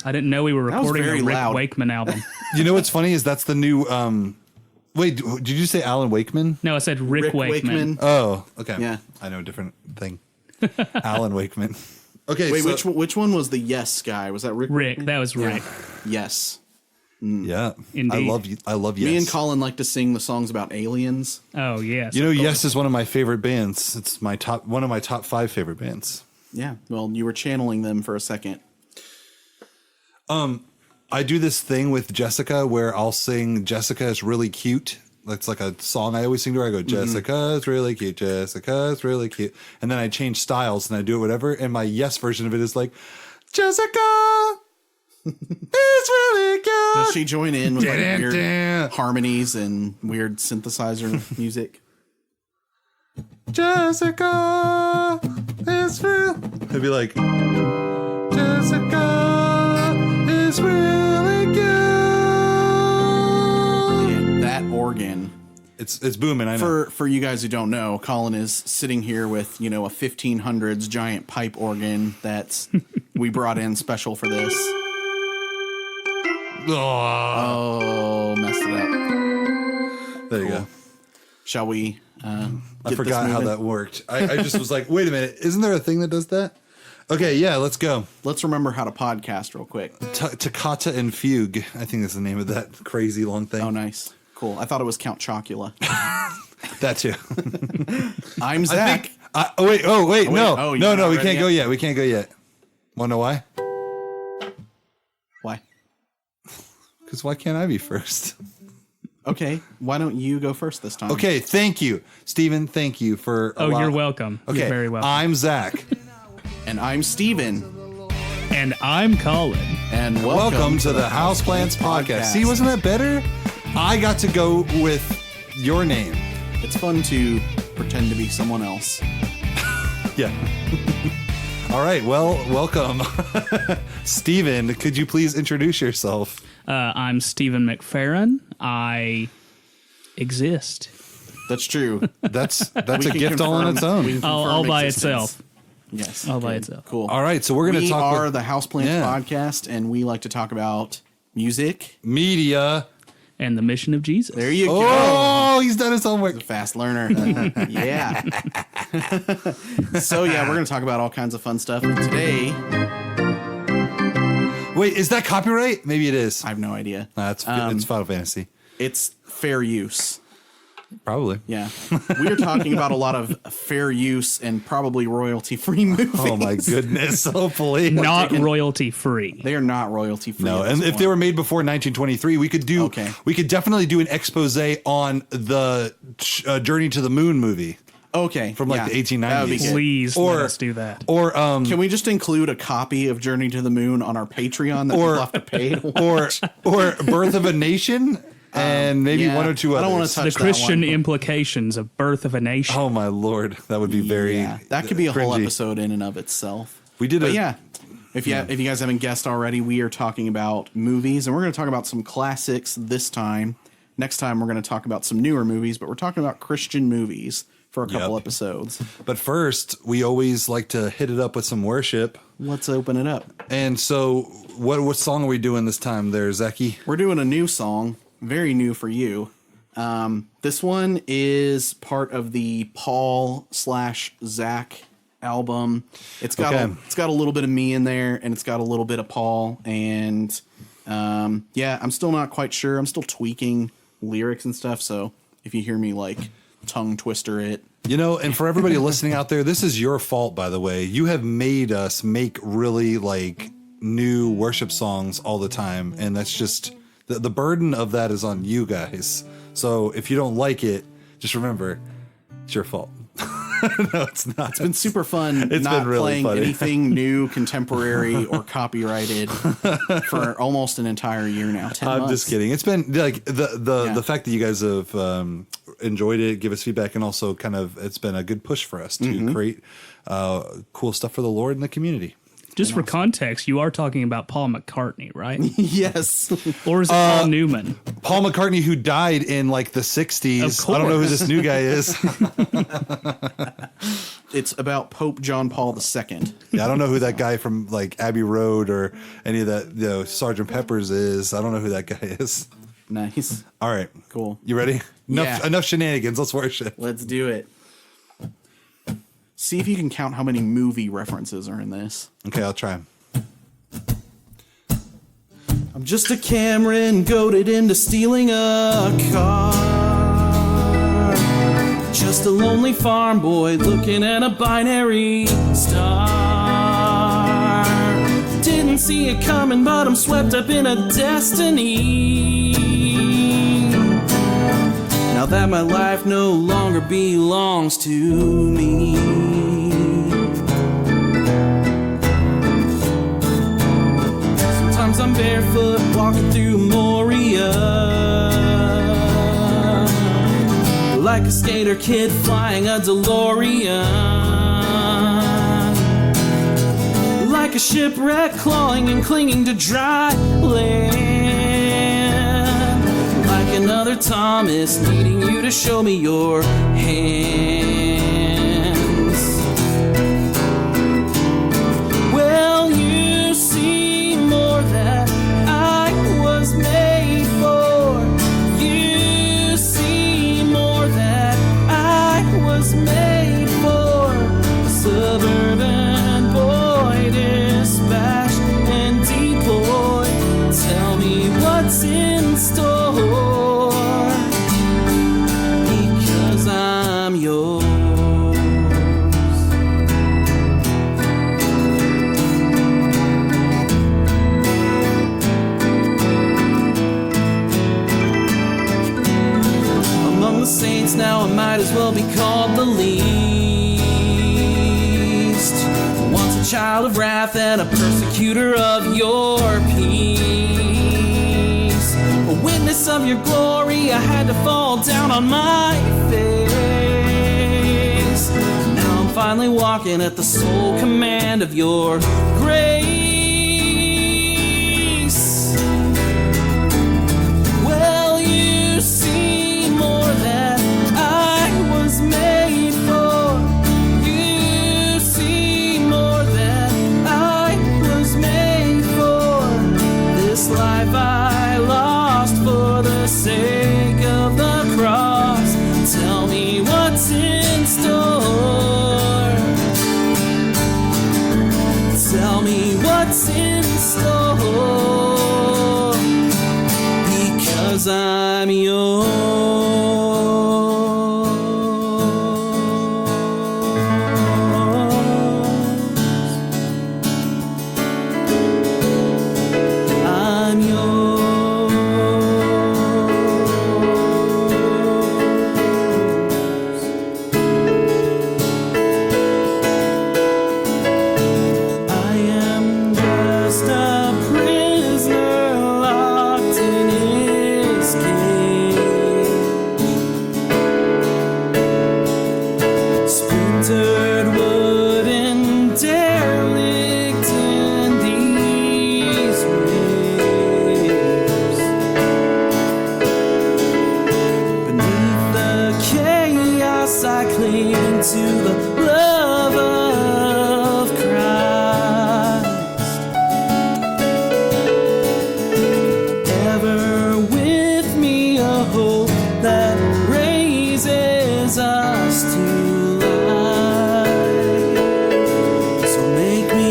I didn't know we were recording a Rick Wakeman album. You know what's funny is that's the new. Wait, did you say Alan Wakeman? No, I said Rick Wakeman. Oh, okay. Yeah, I know a different thing. Alan Wakeman. Okay, wait, which one was the Yes guy? Was that Rick? Rick, that was Rick. Yes. Yeah, indeed. I love Yes. Me and Colin like to sing the songs about aliens. Oh yes. You know, Yes is one of my favorite bands. It's one of my top 5 favorite bands. Yeah. Well, you were channeling them for a second. I do this thing with Jessica where I'll sing "Jessica is really cute." That's like a song I always sing to her. I go, "Jessica is really cute. Jessica is really cute," and then I change styles and I do it whatever. And my Yes version of it is like, "Jessica." It's really good. Does she join in with like weird harmonies and weird synthesizer music? Jessica is real. I'd be like, Jessica is really good. Yeah, that organ. It's booming. I know. For you guys who don't know, Colin is sitting here with, you know, a 1500s giant pipe organ that's we brought in special for this. Oh, messed it up. There you go. Shall we? I forgot how that worked. I just was like, wait a minute. Isn't there a thing that does that? Okay, yeah, let's go. Let's remember how to podcast real quick. Toccata and Fugue. I think that's the name of that crazy long thing. Oh, nice. Cool. I thought it was Count Chocula. That too. I'm Zach. Wait. No. We can't yet? go yet. We can't go yet. Want to know why? Why? Because why can't I be first? Okay, why don't you go first this time? Okay, thank you, Stephen. Thank you for. You're welcome. Okay, you're very welcome. I'm Zach, and I'm Stephen, and I'm Colin, and welcome to the Houseplants Podcast. See, wasn't that better? I got to go with your name. It's fun to pretend to be someone else. Yeah. All right. Well, welcome, Stephen. Could you please introduce yourself? I'm Stephen McFerron. I exist. That's true. That's a gift all on its own. All by itself. Yes. All by itself. Cool. All right. So we're going to talk. We are the Houseplants Podcast, and we like to talk about music, media, and the mission of Jesus. There you go. Oh, he's done his homework. He's a fast learner. Yeah. So, yeah, we're going to talk about all kinds of fun stuff. And today... Wait, is that copyright? Maybe it is. I have no idea. It's Final Fantasy. It's fair use. Probably. Yeah. We are talking about a lot of fair use and probably royalty-free movies. Oh, my goodness. Hopefully. Not royalty-free. They are not royalty-free. No, and if they were made before 1923, we could definitely do an expose on the Journey to the Moon movie. Okay. From like the 1890s. That would be good. Please let us do that. Or can we just include a copy of Journey to the Moon on our Patreon that people have to pay to watch? or Birth of a Nation and maybe one or two others. I don't want to touch the Christian implications of Birth of a Nation. Oh my Lord, that would be very that could be a whole cringy episode in and of itself. We did if you guys haven't guessed already, we are talking about movies, and we're going to talk about some classics this time. Next time we're going to talk about some newer movies, but we're talking about Christian movies for a couple episodes. But first, we always like to hit it up with some worship. Let's open it up. And so, what song are we doing this time there, Zachy? We're doing a new song, very new for you. This one is part of the Paul/Zach album. It's got a little bit of me in there, and it's got a little bit of Paul. And I'm still not quite sure. I'm still tweaking lyrics and stuff. So if you hear me like tongue twister it. And for everybody listening out there, this is your fault, by the way. You have made us make really like new worship songs all the time. And that's just the burden of that is on you guys. So if you don't like it, just remember it's your fault. No, it's not. It's been super fun. It's not been really playing funny. anything new, contemporary, or copyrighted for almost an entire year now. 10 I'm months. just kidding. It's been like the fact that you guys have enjoyed it, give us feedback, and also it's been a good push for us to create cool stuff for the Lord and the community. Just for context, you are talking about Paul McCartney, right? Yes. Or is it Paul Newman? Paul McCartney, who died in like the 60s. I don't know who this new guy is. It's about Pope John Paul II. Yeah, I don't know who that guy from like Abbey Road or any of that, Sergeant Pepper's is. I don't know who that guy is. Nice. All right. Cool. You ready? Yeah. Enough shenanigans. Let's worship. Let's do it. See if you can count how many movie references are in this. Okay, I'll try. I'm just a Cameron goaded into stealing a car. Just a lonely farm boy looking at a binary star. Didn't see it coming, but I'm swept up in a destiny. Now that my life no longer belongs to me. Sometimes I'm barefoot walking through Moria, like a skater kid flying a DeLorean, like a shipwreck clawing and clinging to dry land, like another Thomas needing you to show me your hands. Well, you see more that I was made for. You see more that I was made for. Suburban boy, dispatched and deployed. Tell me what's in store, because I'm yours. Among the saints now I might as well be called the least. Once a child of wrath and a persecutor of your peace. A witness of your glory, I had to fall down on my face. Now I'm finally walking at the sole command of your grace. Well, you see more than I was made for. You see more than I was made for. This life I lost for the sake of the cross. Tell me what's in store. Tell me what's in store, because I'm yours. I'm yours. I am just a prisoner locked in his cage. Splintered wood and derelict in these waves. Beneath the chaos I cling to the love of Christ. Ever with me a hope that raises us to life. So make me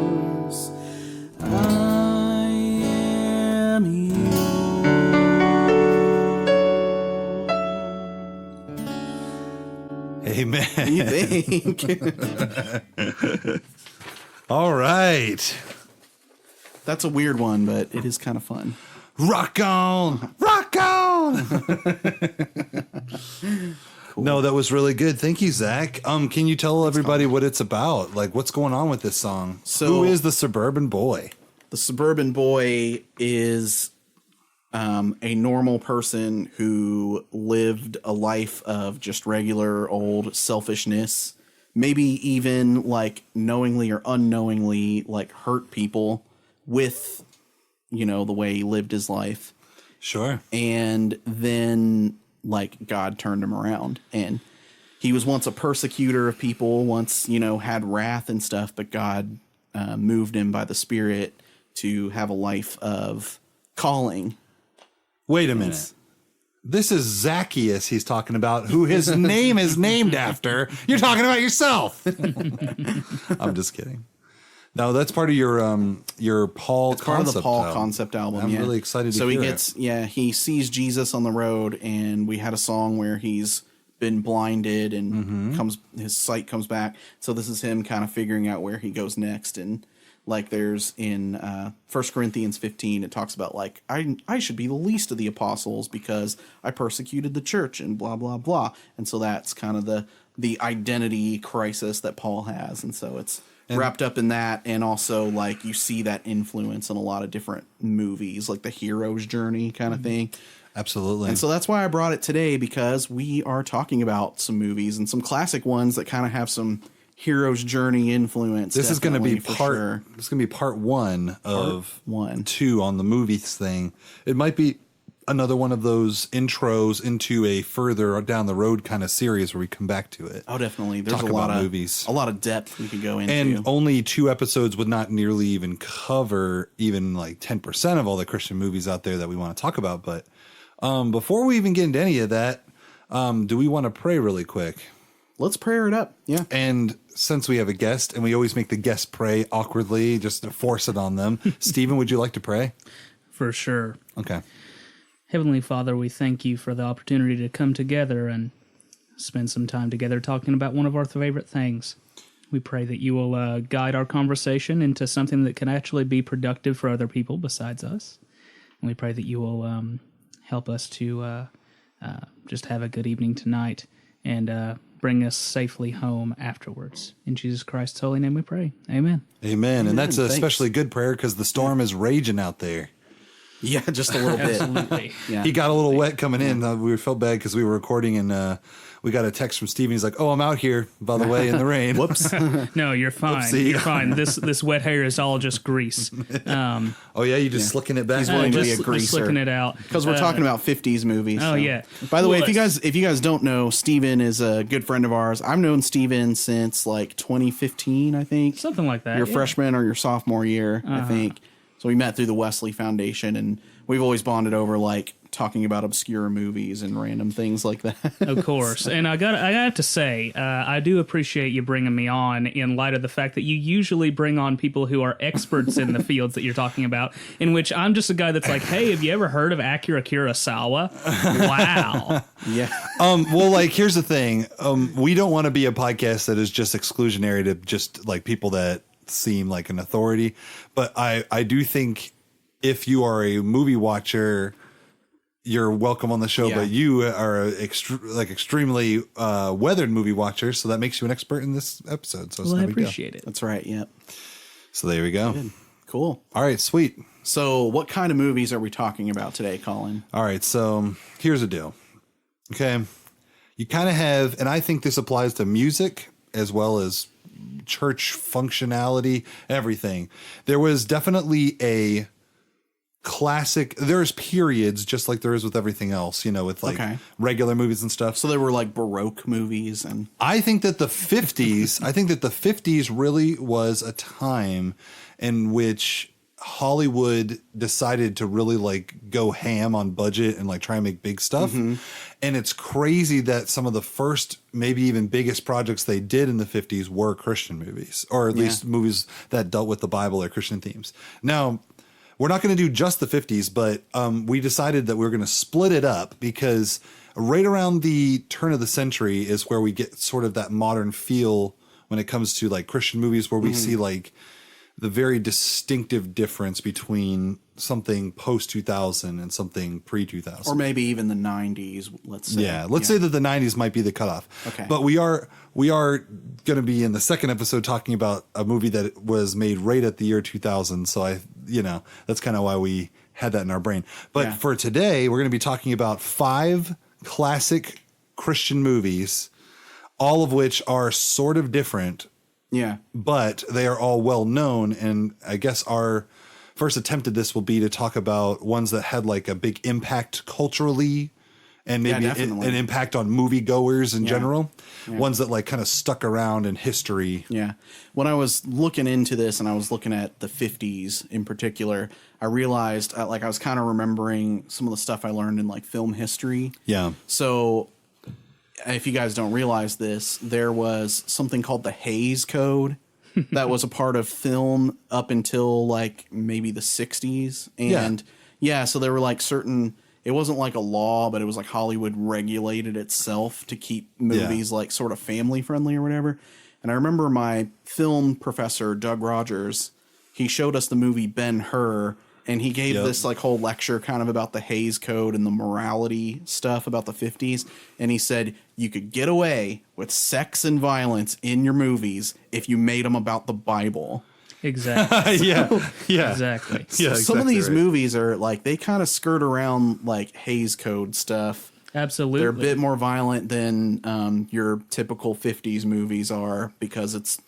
yours. I am yours. Amen. You think? All right. That's a weird one, but it is kind of fun. Rock on. Rock on. No, that was really good. Thank you, Zach. Can you tell everybody what it's about? Like, what's going on with this song? So- who is the suburban boy? The suburban boy is a normal person who lived a life of just regular old selfishness, maybe even like knowingly or unknowingly like hurt people with, the way he lived his life. Sure. And then like God turned him around, and he was once a persecutor of people, once, had wrath and stuff, but God moved him by the Spirit to have a life of calling. Wait a minute. This is Zacchaeus he's talking about, who his name is named after. You're talking about yourself. I'm just kidding. No, that's part of your Paul It's part of the Paul concept album. I'm really excited to hear it. He sees Jesus on the road, and we had a song where he's been blinded and his sight comes back. So this is him kind of figuring out where he goes next. And like there's in 1 Corinthians 15, it talks about like, I should be the least of the apostles because I persecuted the church and blah, blah, blah. And so that's kind of the identity crisis that Paul has. And so it's wrapped up in that. And also like you see that influence in a lot of different movies, like the hero's journey kind of thing. Absolutely. And so that's why I brought it today, because we are talking about some movies and some classic ones that kind of have some hero's journey influence. This is going to be part one of two on the movies thing. It might be another one of those intros into a further down the road kind of series where we come back to it. Oh, definitely. There's a lot of depth we could go into. And only 2 episodes would not nearly even cover even like 10% of all the Christian movies out there that we want to talk about. But before we even get into any of that, do we want to pray really quick? Let's prayer it up. Yeah. And since we have a guest, and we always make the guest pray awkwardly, just to force it on them. Stephen, would you like to pray? For sure. Okay. Heavenly Father, we thank you for the opportunity to come together and spend some time together talking about one of our favorite things. We pray that you will guide our conversation into something that can actually be productive for other people besides us. And we pray that you will help us to just have a good evening tonight and bring us safely home afterwards. In Jesus Christ's holy name we pray. Amen. Amen. And that's especially good prayer because the storm is raging out there. Yeah, just a little bit. Absolutely. Yeah. He got a little wet coming in. We felt bad because we were recording and we got a text from Steven. He's like, "Oh, I'm out here, by the way, in the rain." Whoops. No, you're fine. Oopsie. You're fine. This wet hair is all just grease. Oh yeah, you just slicking it back. He's wanting to be a Just greaser. slicking it out. Because we're talking about 50s movies. Oh, yeah. By the way, if you guys don't know, Steven is a good friend of ours. I've known Steven since like 2015, I think. Something like that. Your freshman or your sophomore year, I think. So we met through the Wesley Foundation, and we've always bonded over like talking about obscure movies and random things like that. Of course. And I have to say, I do appreciate you bringing me on in light of the fact that you usually bring on people who are experts in the fields that you're talking about, in which I'm just a guy that's like, hey, have you ever heard of Akira Kurosawa? Wow. Yeah. Well, like, here's the thing. We don't want to be a podcast that is just exclusionary to just like people that seem like an authority. But I do think if you are a movie watcher, you're welcome on the show, but you are extremely weathered movie watcher, so that makes you an expert in this episode. So I appreciate it. That's right. Yep. So there we go. Good. Cool. All right, sweet. So what kind of movies are we talking about today, Colin? All right, so here's the deal. Okay, you kind of have, and I think this applies to music as well as church functionality, everything. There was definitely a classic, there's periods just like there is with everything else, with like regular movies and stuff. So there were like Baroque movies, and I think that the 50s really was a time in which Hollywood decided to really like go ham on budget and like try and make big stuff. And it's crazy that some of the first, maybe even biggest projects they did in the 50s were Christian movies, or at least movies that dealt with the Bible or Christian themes. Now, we're not going to do just the 50s, but we decided that we were going to split it up because right around the turn of the century is where we get sort of that modern feel when it comes to like Christian movies, where we see like the very distinctive difference between something post 2000 and something pre 2000, or maybe even the 90s. Let's say, let's say that the 90s might be the cutoff. Okay, but we are going to be in the second episode talking about a movie that was made right at the year 2000. So that's kind of why we had that in our brain. But for today, we're going to be talking about 5 classic Christian movies, all of which are sort of different. Yeah. But they are all well known and I guess are first attempt at this will be to talk about ones that had like a big impact culturally and maybe an impact on moviegoers in general. Yeah. Ones that like kind of stuck around in history. Yeah. When I was looking into this and I was looking at the 50s in particular, I realized like I was kind of remembering some of the stuff I learned in like film history. Yeah. So if you guys don't realize this, there was something called the Hays Code that was a part of film up until like maybe the 60s. And so there were like certain, it wasn't like a law, but it was like Hollywood regulated itself to keep movies like sort of family friendly or whatever. And I remember my film professor, Doug Rogers, he showed us the movie Ben-Hur, and he gave this like whole lecture kind of about the Hays Code and the morality stuff about the 50s. And he said you could get away with sex and violence in your movies if you made them about the Bible. Exactly. Exactly. So some of these movies are like, they kind of skirt around like Hays Code stuff. Absolutely. They're a bit more violent than your typical 50s movies are because it's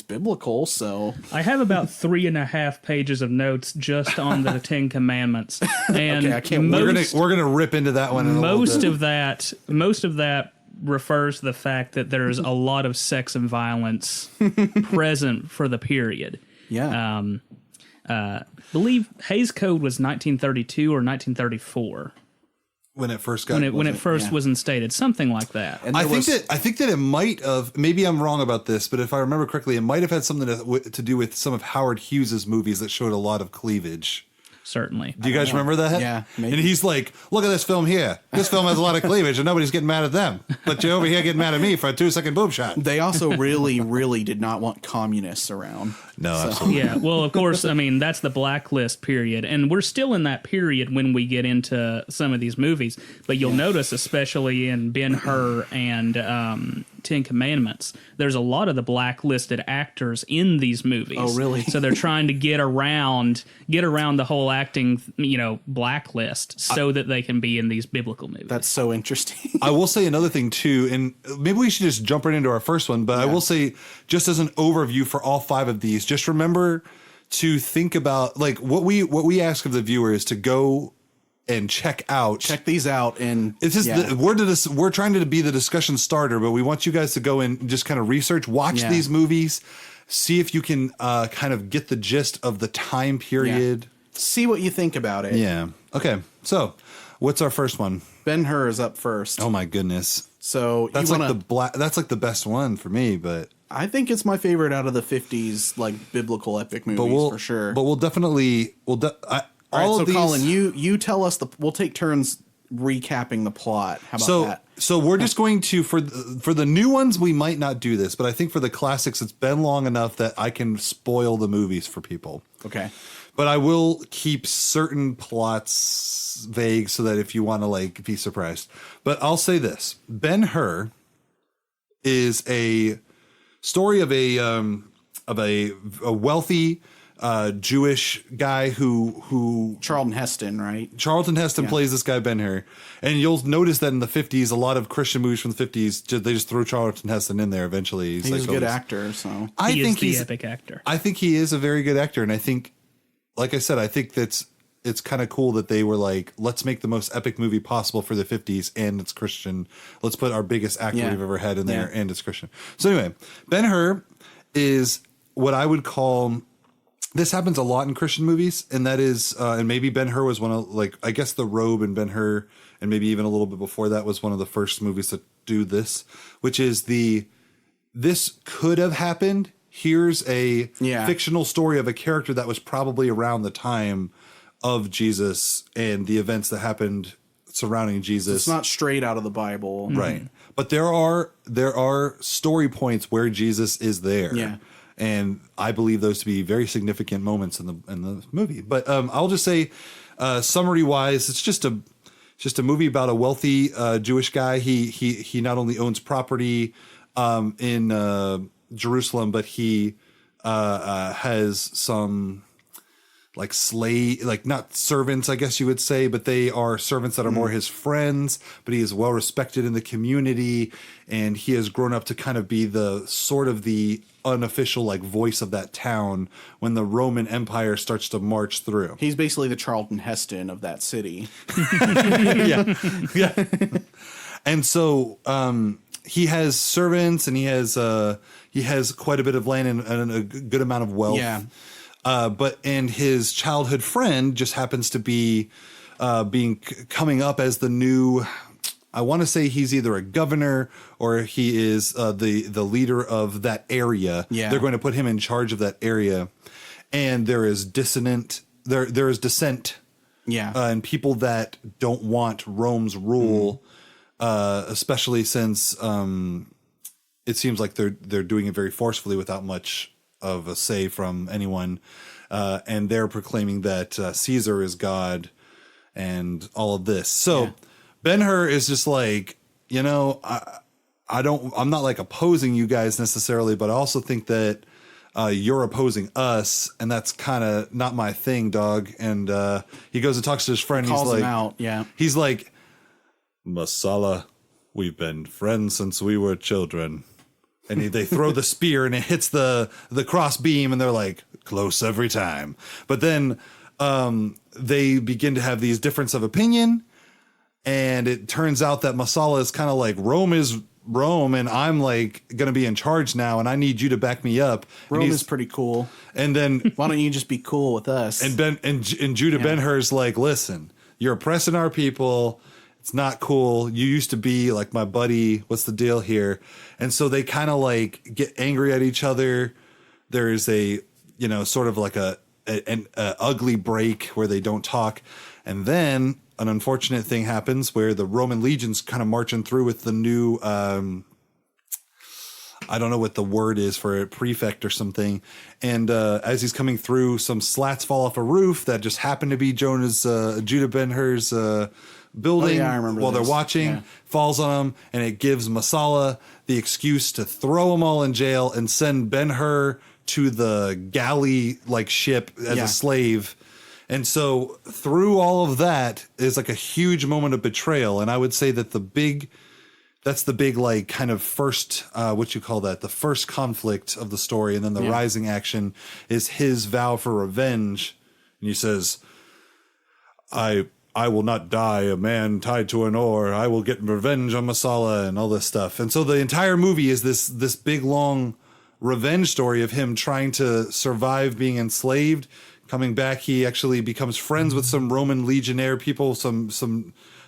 biblical. So I have about 3.5 pages of notes just on the Ten Commandments. And okay, I can't. We're gonna rip into that one. Most of that refers to the fact that there's a lot of sex and violence present for the period. Yeah. Believe Hays Code was 1932 or 1934 when it first was instated, something like that. And I think that it might have. Maybe I'm wrong about this, but if I remember correctly, it might have had something to do with some of Howard Hughes's movies that showed a lot of cleavage. Certainly. Do you guys remember that? Yeah. Maybe. And he's like, look at this film here. This film has a lot of cleavage and nobody's getting mad at them. But you're over here getting mad at me for a 2-second boob shot. They also really, really did not want communists around. No, absolutely. Yeah. Well, of course, I mean, that's the blacklist period. And we're still in that period when we get into some of these movies. But you'll notice, especially in Ben-Hur and Ten Commandments, there's a lot of the blacklisted actors in these movies. Oh, really? So they're trying to get around the whole acting, blacklist so that they can be in these biblical movies. That's so interesting. I will say another thing too, and maybe we should just jump right into our first one, but I will say, just as an overview for all 5 of these, just remember to think about like what we ask of the viewers to go and check these out. And it's just we're trying to be the discussion starter, but we want you guys to go and just kind of research, watch these movies, see if you can kind of get the gist of the time period. See what you think about it. Yeah. Okay. So what's our first one? Ben-Hur is up first. Oh my goodness. So that's that's like the best one for me, but I think it's my favorite out of the 50s, like biblical epic movies for sure. But we'll definitely, all right, so Colin, you tell us we'll take turns recapping the plot. How about that? So we're just going to, for the new ones, we might not do this, but I think for the classics, it's been long enough that I can spoil the movies for people. Okay. But I will keep certain plots vague so that if you want to like be surprised. But I'll say this: Ben-Hur is a story of a wealthy Jewish guy who Charlton Heston, right? Charlton Heston plays this guy Ben-Hur, and you'll notice that in the 50s, a lot of Christian movies from the 50s, they just throw Charlton Heston in there. Eventually, he's like, a good actor. So I think he's the epic actor. I think he is a very good actor, and I think, like I said, I think it's kind of cool that they were like, let's make the most epic movie possible for the 50s, and it's Christian. Let's put our biggest actor we've ever had in there, and it's Christian. So anyway, Ben-Hur is what I would call, this happens a lot in Christian movies, and that is, and maybe Ben-Hur was one of, like, I guess The Robe and Ben-Hur, and maybe even a little bit before that, was one of the first movies to do this, which is this could have happened. Here's a fictional story of a character that was probably around the time of Jesus and the events that happened surrounding Jesus. It's not straight out of the Bible. Right. But there are story points where Jesus is there. Yeah. And I believe those to be very significant moments in the movie. But I'll just say, summary wise, it's just a movie about a wealthy Jewish guy. He not only owns property in Jerusalem, but he has some like slave, like not servants, I guess you would say, but they are servants that are more his friends, but he is well respected in the community. And he has grown up to kind of be the sort of the unofficial like voice of that town when the Roman Empire starts to march through. He's basically the Charlton Heston of that city. Yeah. And so, he has servants and he has quite a bit of land and a good amount of wealth. Yeah. And his childhood friend just happens to be coming up as the new. I want to say he's either a governor or he is the leader of that area. Yeah. They're going to put him in charge of that area, and there is dissent. Yeah. And people that don't want Rome's rule, especially since it seems like they're doing it very forcefully without much of a say from anyone, and they're proclaiming that Caesar is God and all of this. So Ben-Hur is just like, I'm not like opposing you guys necessarily, but I also think that you're opposing us, and that's kind of not my thing, dog. And he goes and talks to his friend. Calls he's like, him out. Yeah. He's like, Masala, we've been friends since we were children. And they throw the spear and it hits the cross beam, and they're like, close every time. But then they begin to have these difference of opinion, and it turns out that Masala is kind of like, Rome is Rome, and I'm like going to be in charge now, and I need you to back me up. Rome is pretty cool. And then why don't you just be cool with us? And Judah Ben-Hur's like, listen, you're oppressing our people. It's not cool. You used to be like my buddy. What's the deal here? And so they kind of like get angry at each other. There is a, sort of like an ugly break where they don't talk. And then an unfortunate thing happens where the Roman legions kind of marching through with the new, I don't know what the word is for a prefect or something. And as he's coming through, some slats fall off a roof that just happened to be Judah Ben-Hur's building while they're watching, falls on him, and it gives Masala the excuse to throw them all in jail and send Ben-Hur to the galley like ship as a slave. And so through all of that is like a huge moment of betrayal. And I would say that that's the big like kind of first the first conflict of the story. And then the rising action is his vow for revenge. And he says, I will not die a man tied to an oar. I will get revenge on Masala and all this stuff. And so the entire movie is this big, long revenge story of him trying to survive being enslaved. Coming back, he actually becomes friends with some Roman legionnaire people,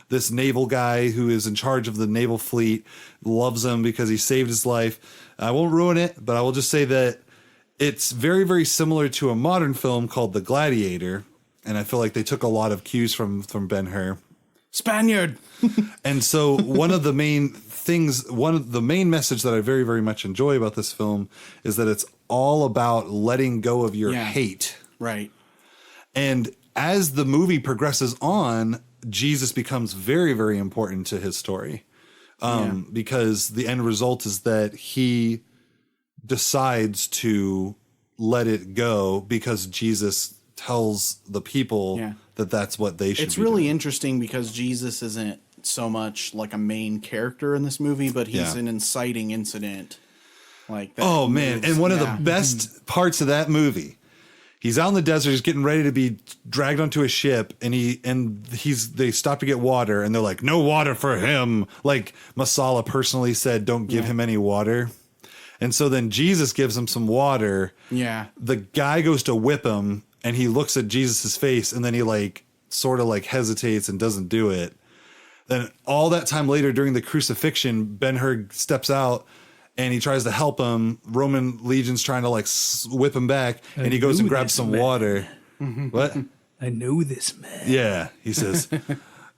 this naval guy who is in charge of the naval fleet, loves him because he saved his life. I won't ruin it, but I will just say that it's very, very similar to a modern film called The Gladiator. And I feel like they took a lot of cues from Ben-Hur. Spaniard. And so one of the main message that I very, very much enjoy about this film is that it's all about letting go of your hate. Right. And as the movie progresses on, Jesus becomes very, very important to his story. Because the end result is that he decides to let it go because Jesus tells the people that that's what they should It's be really doing. interesting because Jesus isn't so much like a main character in this movie, but he's an inciting incident. Like that. Oh, man. And one of the best parts of that movie, he's out in the desert, he's getting ready to be dragged onto a ship, and they stop to get water, and they're like, no water for him. Like Masala personally said, don't give him any water. And so then Jesus gives him some water. Yeah. The guy goes to whip him, and he looks at Jesus's face, and then he like sort of like hesitates and doesn't do it. Then all that time later during the crucifixion, Ben-Hur steps out and he tries to help him. Roman legion's trying to like whip him back, and he goes and grabs some water. What? I know this man. Yeah, he says,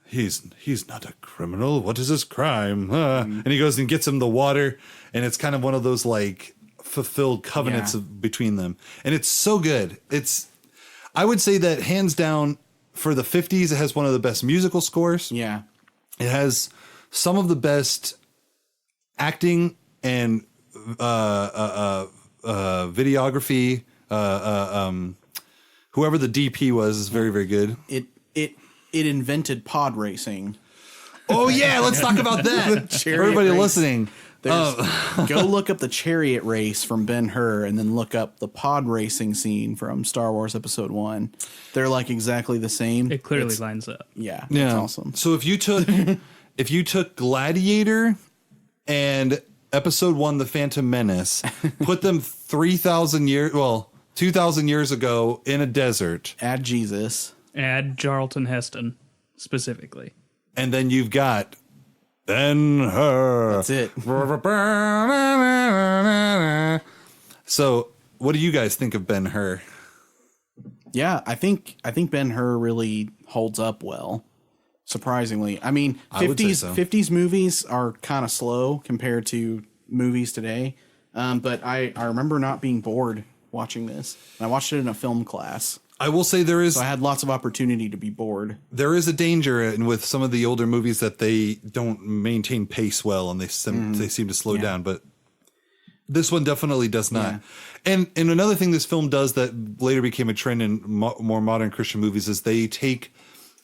he's not a criminal. What is his crime? And he goes and gets him the water, and it's kind of one of those like fulfilled covenants between them, and it's so good. I would say that hands down for the 50s, it has one of the best musical scores. Yeah. It has some of the best acting and videography, whoever the DP was is very, very good. It invented pod racing. Oh yeah, let's talk about that. For everybody listening. Go look up the chariot race from Ben-Hur and then look up the pod racing scene from Star Wars Episode 1. They're like exactly the same. It clearly lines up. Yeah, it's awesome. So if you took Gladiator and Episode 1, The Phantom Menace, put them 2,000 years ago in a desert. Add Jesus. Add Charlton Heston, specifically. And then you've got Ben-Hur. That's it. So, what do you guys think of Ben-Hur? Yeah, I think Ben-Hur really holds up well. Surprisingly, I mean, 50s movies are kind of slow compared to movies today. But I remember not being bored watching this. And I watched it in a film class. I will say so I had lots of opportunity to be bored. There is a danger with some of the older movies that they don't maintain pace well and they seem to slow down. But this one definitely does not. Yeah. And another thing this film does that later became a trend in more modern Christian movies is they take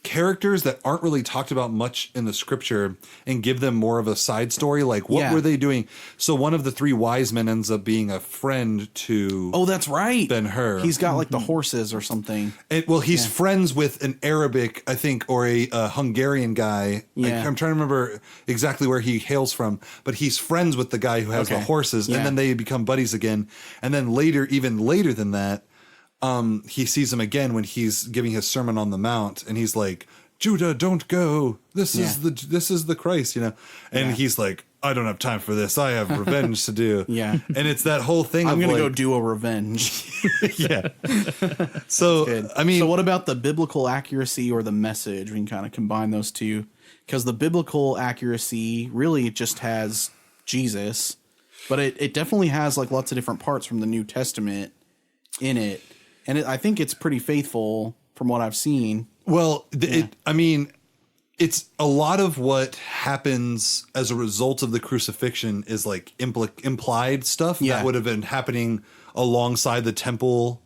characters that aren't really talked about much in the scripture and give them more of a side story. Like, what were they doing? So one of the three wise men ends up being a friend to that's right, Ben-Hur. He's got like the horses or something. He's friends with an Arabic, I think, or a Hungarian guy. Yeah. I'm trying to remember exactly where he hails from, but he's friends with the guy who has the horses, and then they become buddies again. And then even later than that, he sees him again when he's giving his Sermon on the Mount, and he's like, "Judah, don't go. This is the Christ," And he's like, "I don't have time for this. I have revenge to do." Yeah, and it's that whole thing. I'm gonna go do a revenge. Yeah. So I mean, so what about the biblical accuracy or the message? We can kind of combine those two, because the biblical accuracy really just has Jesus, but it definitely has like lots of different parts from the New Testament in it. And I think it's pretty faithful from what I've seen. Well, it's a lot of what happens as a result of the crucifixion is like implied stuff that would have been happening alongside the temple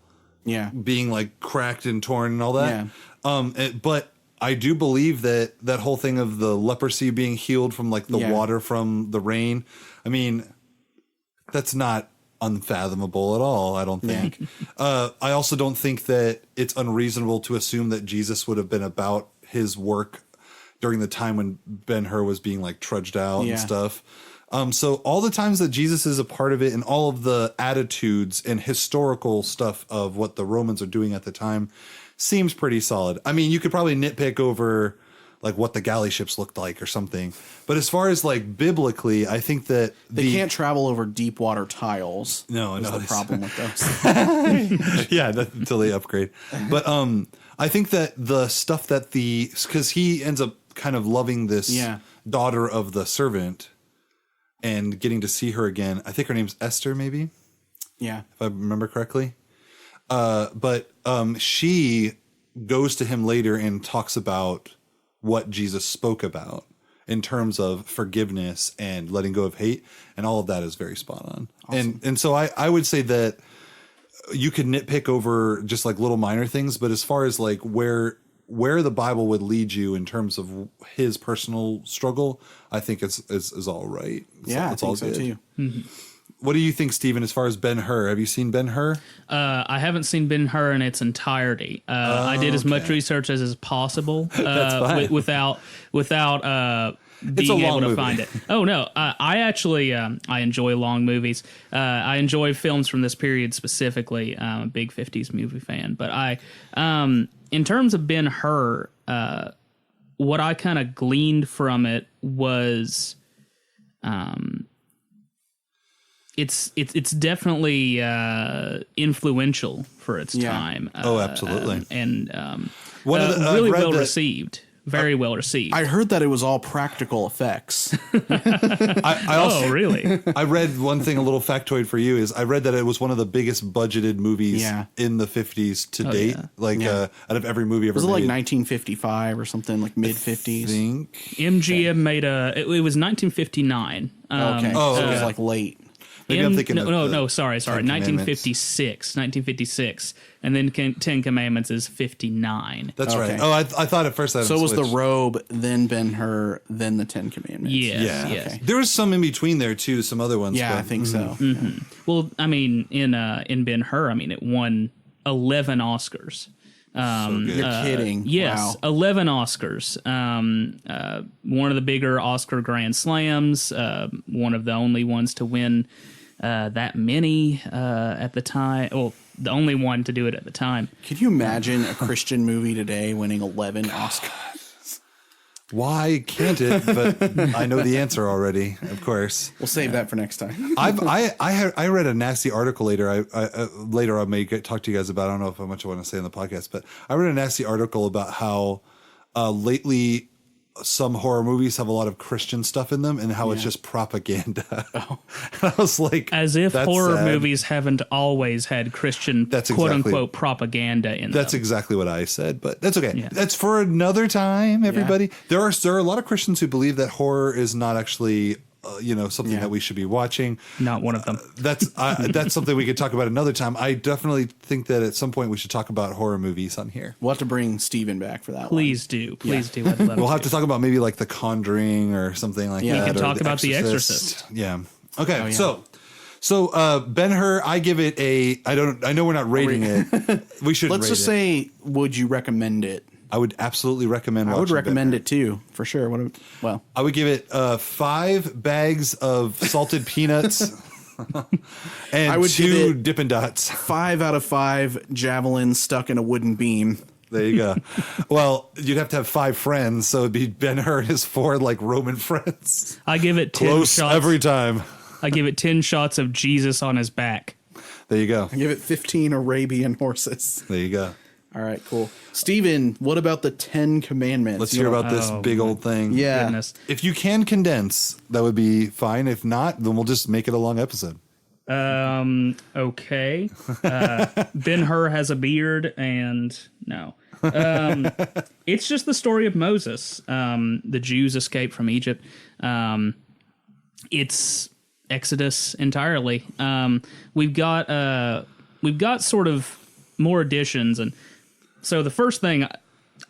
being like cracked and torn and all that. Yeah. But I do believe that whole thing of the leprosy being healed from like the water from the rain. I mean, that's not unfathomable at all, I don't think. I also don't think that it's unreasonable to assume that Jesus would have been about his work during the time when Ben-Hur was being like trudged out and stuff. So all the times that Jesus is a part of it and all of the attitudes and historical stuff of what the Romans are doing at the time seems pretty solid. I mean, you could probably nitpick over like what the galley ships looked like or something. But as far as like biblically, I think that they can't travel over deep water tiles. No, the problem with those. Yeah, until they upgrade. But I think that the stuff that because he ends up kind of loving this daughter of the servant and getting to see her again. I think her name's Esther, maybe. Yeah, if I remember correctly. But she goes to him later and talks about what Jesus spoke about in terms of forgiveness and letting go of hate, and all of that is very spot on. Awesome. And so I would say that you could nitpick over just like little minor things, but as far as like where the Bible would lead you in terms of his personal struggle, I think it's all right. It's all good. Too. Mm-hmm. What do you think, Stephen, as far as Ben-Hur? Have you seen Ben-Hur? I haven't seen Ben-Hur in its entirety. I did as much research as is possible without being able to find it. Oh, no. I actually I enjoy long movies. I enjoy films from this period specifically. I'm a big 50s movie fan. But in terms of Ben-Hur, what I kind of gleaned from it was... It's definitely influential for its time. Absolutely, and really well received. Very well received. I heard that it was all practical effects. I also, really? I read one thing, a little factoid for you is I read that it was one of the biggest budgeted movies in the 50s to date. Yeah. Out of every movie ever made. Was it like 1955 or something, like mid 50s? I think. MGM made it was 1959. So it was like late. Maybe I'm thinking sorry. 1956, and then Ten Commandments is 59. That's right. Oh, I thought at first that. So it was the Robe, then Ben-Hur, then the Ten Commandments. Yes. Okay. There was some in between there too. Some other ones. Yeah, but, I think so. Mm-hmm. Well, I mean, in Ben-Hur, I mean, it won 11 Oscars. So good. You're kidding. Yes, Wow. 11 Oscars. One of the bigger Oscar Grand Slams. One of the only ones to win that many at the time. Well, the only one to do it at the time. Could you imagine a Christian movie today winning 11 Oscars? Why can't it? But I know the answer already. Of course, we'll save that for next time. I read a nasty article later. Later I may talk to you guys about. I don't know how much I want to say on the podcast, but I read a nasty article about how lately some horror movies have a lot of Christian stuff in them, and how it's just propaganda. And I was like, as if horror movies haven't always had Christian quote unquote propaganda in them. That's exactly what I said, but that's okay. Yeah. That's for another time, everybody. Yeah. There are a lot of Christians who believe that horror is not actually something that we should be watching. Not one of them. That's something we could talk about another time. I definitely think that at some point we should talk about horror movies on here. We'll have to bring Stephen back for that. Please do. We'll have to talk about maybe like The Conjuring or something like that. We can talk about The Exorcist. Yeah. Okay. So Ben-Hur, I give it a. I know we're not rating it. We should. Let's just say, would you recommend it? I would absolutely recommend. I would recommend it too, for sure. I would give it 5 bags of salted peanuts and I would 2 Dippin' Dots. 5 out of 5 javelins stuck in a wooden beam. There you go. Well, you'd have to have 5 friends, so it'd be Ben-Hur and his 4 like Roman friends. I give it 10 Close shots every time. I give it 10 shots of Jesus on his back. There you go. I give it 15 Arabian horses. There you go. All right, cool. Steven, what about the 10 Commandments? Let's hear about this big old thing. Yeah. Goodness. If you can condense, that would be fine. If not, then we'll just make it a long episode. Okay. Ben-Hur has a beard, and no. It's just the story of Moses. The Jews escaped from Egypt. It's Exodus entirely. We've got sort of more additions, and so the first thing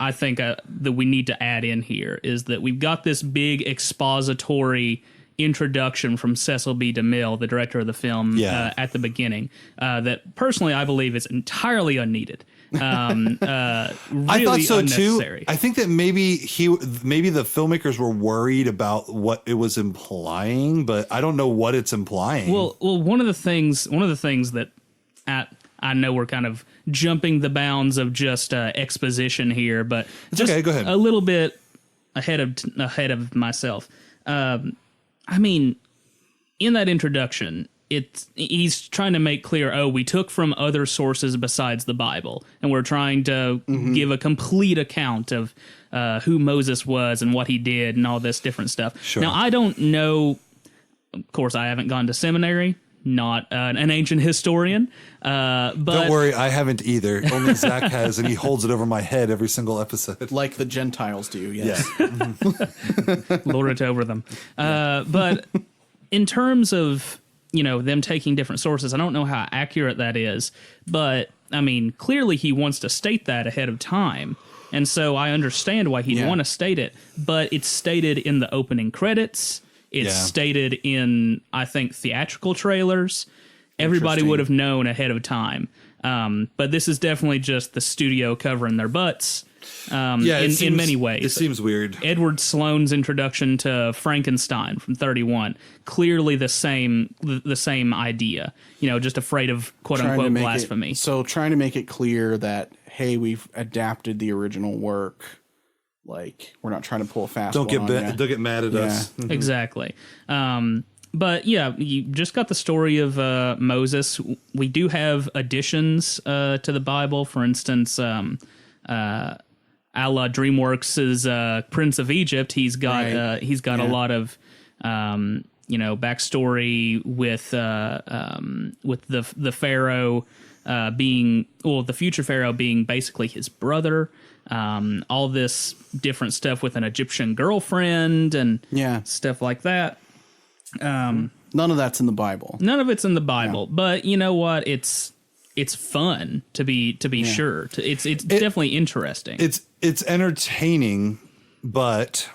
I think that we need to add in here is that we've got this big expository introduction from Cecil B. DeMille, the director of the film, at the beginning, that personally I believe is entirely unneeded. Really I thought so unnecessary. too. I think that maybe the filmmakers were worried about what it was implying, but I don't know what it's implying. Well, one of the things that I know we're kind of jumping the bounds of just exposition here, but just okay. Go ahead. A little bit ahead of myself. I mean, in that introduction, he's trying to make clear, we took from other sources besides the Bible, and we're trying to give a complete account of who Moses was and what he did and all this different stuff. Sure. Now, I don't know. Of course, I haven't gone to seminary. Not an ancient historian, but don't worry, I haven't either. Only Zach has, and he holds it over my head every single episode, like the Gentiles do. Yes, lord it over them. But in terms of them taking different sources, I don't know how accurate that is. But I mean, clearly he wants to state that ahead of time, and so I understand why he'd want to state it. But it's stated in the opening credits. It's stated in, I think, theatrical trailers. Everybody would have known ahead of time. But this is definitely just the studio covering their butts in many ways. It seems weird. Edward Sloan's introduction to Frankenstein from 1931, clearly the same idea. Just afraid of quote-unquote blasphemy. So trying to make it clear that, hey, we've adapted the original work. Like, we're not trying to pull a fast one. Don't get mad at us. Exactly. But yeah, you just got the story of Moses. We do have additions to the Bible. For instance, a la DreamWorks' Prince of Egypt. He's got a lot of backstory with the Pharaoh being the future Pharaoh being basically his brother. All this different stuff with an Egyptian girlfriend and stuff like that. None of that's in the Bible. None of it's in the Bible, but you know what? It's fun to be sure. It's definitely interesting. It's entertaining, but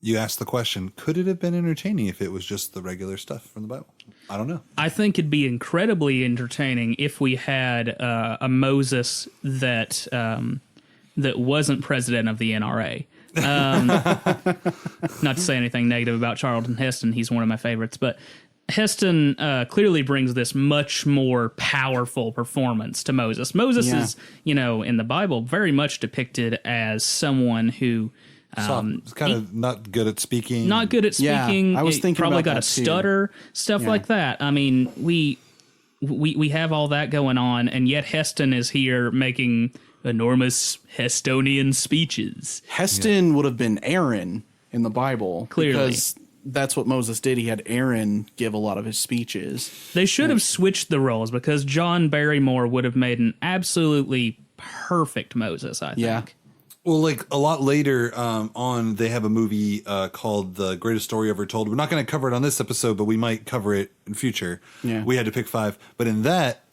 you asked the question, could it have been entertaining if it was just the regular stuff from the Bible? I don't know. I think it'd be incredibly entertaining if we had a Moses that wasn't president of the NRA. Not to say anything negative about Charlton Heston. He's one of my favorites, but Heston clearly brings this much more powerful performance to Moses. Moses is, in the Bible, very much depicted as someone who It's kind of not good at speaking. Not good at speaking. Yeah, I was thinking probably about got that a too. stutter, stuff like that. I mean, we have all that going on, and yet Heston is here making enormous Hestonian speeches. Heston would have been Aaron in the Bible. Clearly. Because that's what Moses did. He had Aaron give a lot of his speeches. They should have switched the roles because John Barrymore would have made an absolutely perfect Moses, I think. Yeah. Well, like a lot later on, they have a movie called The Greatest Story Ever Told. We're not going to cover it on this episode, but we might cover it in future. Yeah. We had to pick 5. But in that,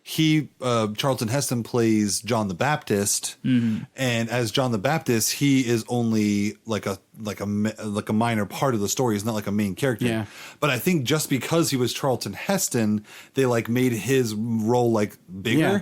Charlton Heston plays John the Baptist. Mm-hmm. And as John the Baptist, he is only like a minor part of the story. He's not like a main character. Yeah. But I think just because he was Charlton Heston, they like made his role like bigger. Yeah.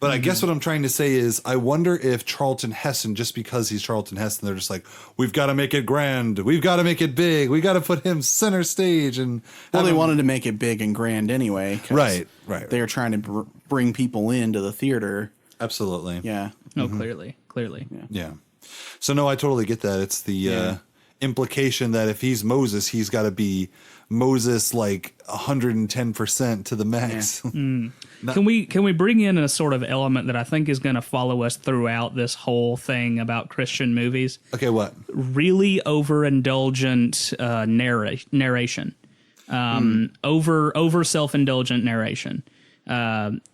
But I guess what I'm trying to say is I wonder if Charlton Heston, just because he's Charlton Heston, they're just like, we've got to make it grand. We've got to make it big. We got to put him center stage. And Well, they wanted to make it big and grand anyway. 'Cause Right. They were trying to bring people into the theater. Absolutely. Yeah. Oh, clearly. Yeah. So, no, I totally get that. It's the implication that if he's Moses, he's got to be Moses like 110% to the max. Yeah. Can we bring in a sort of element that I think is going to follow us throughout this whole thing about Christian movies? Okay, what? Really overindulgent narration. Over self-indulgent narration.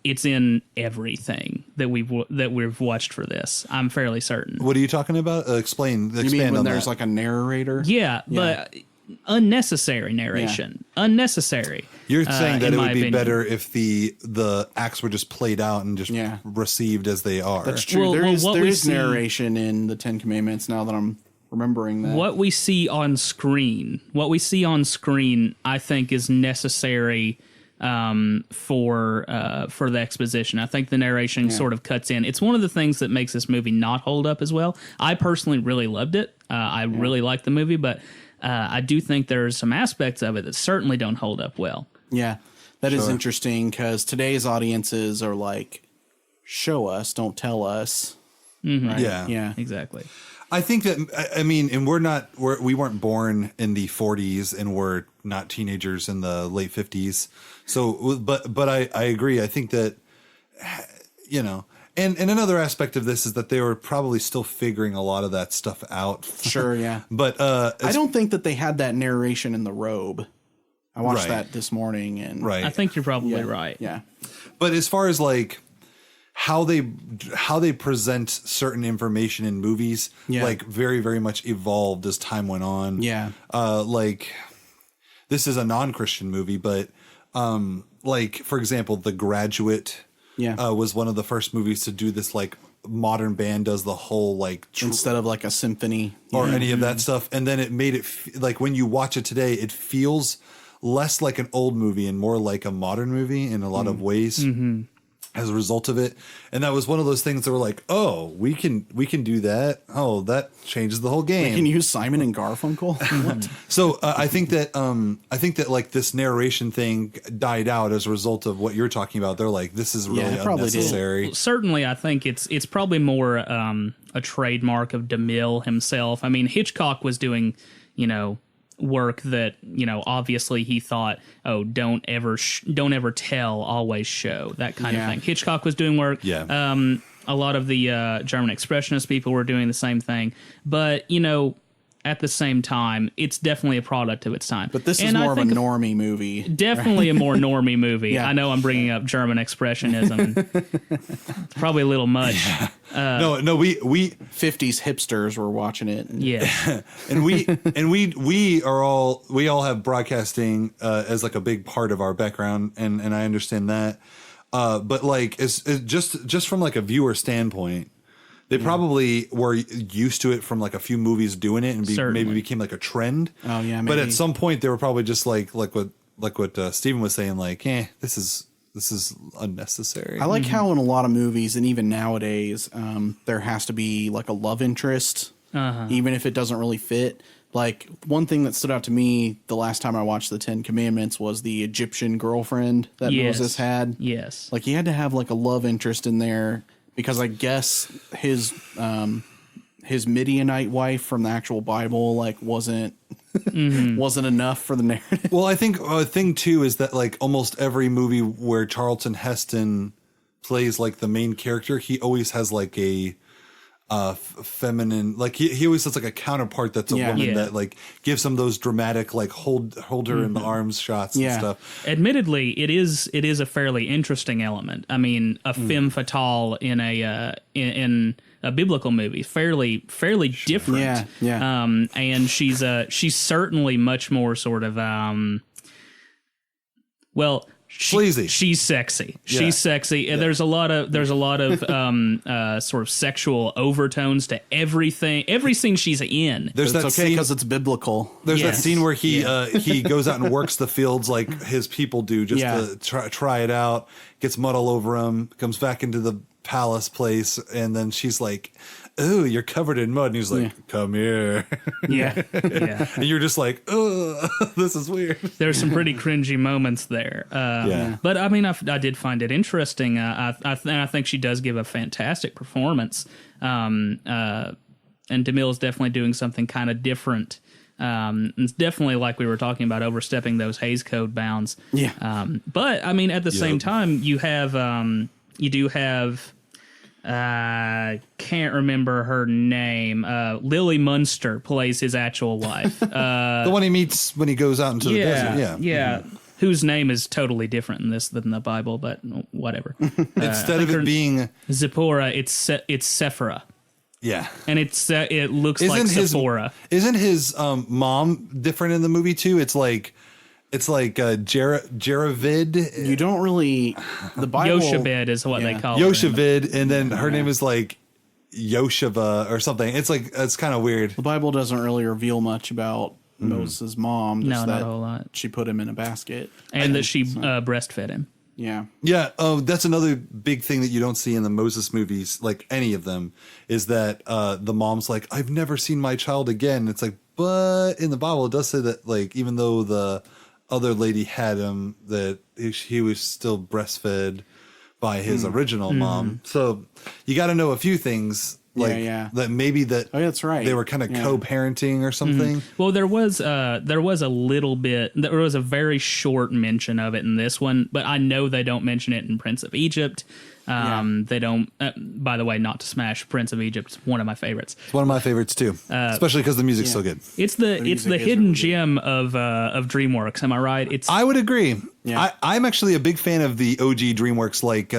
It's in everything that we've watched for this. I'm fairly certain. What are you talking about? Expand You mean when on there's that. like a narrator? Yeah, but unnecessary narration. Unnecessary. You're saying that in it my would be opinion. better if the acts were just played out and just received as they are. That's true. Well, what there we is see- narration in the Ten Commandments now that I'm remembering that. What we see on screen, I think is necessary for the exposition. I think the narration sort of cuts in. It's one of the things that makes this movie not hold up as well. I personally really loved it. I really liked the movie, but I do think there's some aspects of it that certainly don't hold up well. Yeah, that is interesting because today's audiences are like, show us, don't tell us. Mm-hmm. Right? Yeah. Exactly. I think that, I mean, and we weren't born in the 40s and we're not teenagers in the late 50s. So, but I agree. I think that, and another aspect of this is that they were probably still figuring a lot of that stuff out. Sure, yeah. But I don't think that they had that narration in the Robe. I watched Right. that this morning, and I think you're probably right. Yeah, But as far as like how they present certain information in movies, like very, very much evolved as time went on. Yeah. Like this is a non-Christian movie, but like for example, The Graduate was one of the first movies to do this, like modern band does the whole like instead of like a symphony or any of that stuff. And then it made it like when you watch it today, it feels less like an old movie and more like a modern movie in a lot of ways. As a result of it. And that was one of those things that were like, oh, we can do that. Oh, that changes the whole game. Can you use Simon and Garfunkel? What? So I think that like this narration thing died out as a result of what you're talking about. They're like, this is really it probably did. unnecessary. Certainly, I think it's probably more a trademark of DeMille himself. I mean, Hitchcock was doing, work that obviously he thought, oh, don't ever tell, always show, that kind of thing. Hitchcock was doing work. A lot of the German expressionist people were doing the same thing. But at the same time, it's definitely a product of its time. But this is more of a normie movie. Definitely a more normie movie. Yeah. I know I'm bringing up German expressionism. It's probably a little much. we 50s hipsters were watching it. Yeah. and we all have broadcasting as like a big part of our background, and I understand that. But like it's just from like a viewer standpoint, they probably were used to it from like a few movies doing it, and maybe became like a trend. Oh yeah, maybe. But at some point they were probably just like what Stephen was saying, like, this is unnecessary. I like how in a lot of movies, and even nowadays, there has to be like a love interest, even if it doesn't really fit. Like, one thing that stood out to me the last time I watched the 10 Commandments was the Egyptian girlfriend that Moses had. Yes. Like, he had to have like a love interest in there because I guess his Midianite wife from the actual Bible like wasn't enough for the narrative. Well, I think a thing too is that like almost every movie where Charlton Heston plays like the main character, he always has like a feminine, like he always has like a counterpart that's a woman that like gives him those dramatic like hold her in the arms shots and stuff. Admittedly, it is a fairly interesting element. I mean, a femme fatale in a biblical movie, fairly different. And she's certainly much more sort of sleazy. She's sexy. Yeah. She's sexy. Yeah. There's a lot of sort of sexual overtones to everything. Every scene she's in. There's that scene because it's biblical. There's that scene where he goes out and works the fields like his people do, just to try it out. Gets mud all over him. Comes back into the palace place, and then she's like, "Oh, you're covered in mud," and he's like, "Come here." And you're just like, "Oh, this is weird." There's some pretty cringy moments there. But I mean, I did find it interesting. I think she does give a fantastic performance. And DeMille's definitely doing something kind of different. It's definitely, like we were talking about, overstepping those Hays Code bounds. But I mean, at the same time, you do have. Can't remember her name. Lily Munster plays his actual wife. The one he meets when he goes out into the desert. Yeah. Whose name is totally different in this than the Bible, but whatever. Instead of it being Zipporah, it's Sephora. Yeah, and it looks like Sephora. Isn't his mom different in the movie too? It's like Jeravid. You don't really the Bible. Yocheved is what they call Yocheved, and then her name is like Yosheva or something. It's kind of weird. The Bible doesn't really reveal much about Moses' mom. Just not a whole lot. She put him in a basket, and that she breastfed him. Yeah. Oh, that's another big thing that you don't see in the Moses movies, like any of them, is that the mom's like, "I've never seen my child again." It's like, but in the Bible, it does say that, like, even though the other lady had him, that he was still breastfed by his original mom. So you got to know a few things. Like that maybe that that's right. They were kind of co-parenting or something. Well, there was a little bit. There was a very short mention of it in this one, but I know they don't mention it in Prince of Egypt. They don't. By the way, not to smash Prince of Egypt. It's one of my favorites. It's one of my favorites too, especially because the music's so good. It's the hidden gem of DreamWorks. Am I right? I would agree. Yeah. I'm actually a big fan of the OG DreamWorks. Like,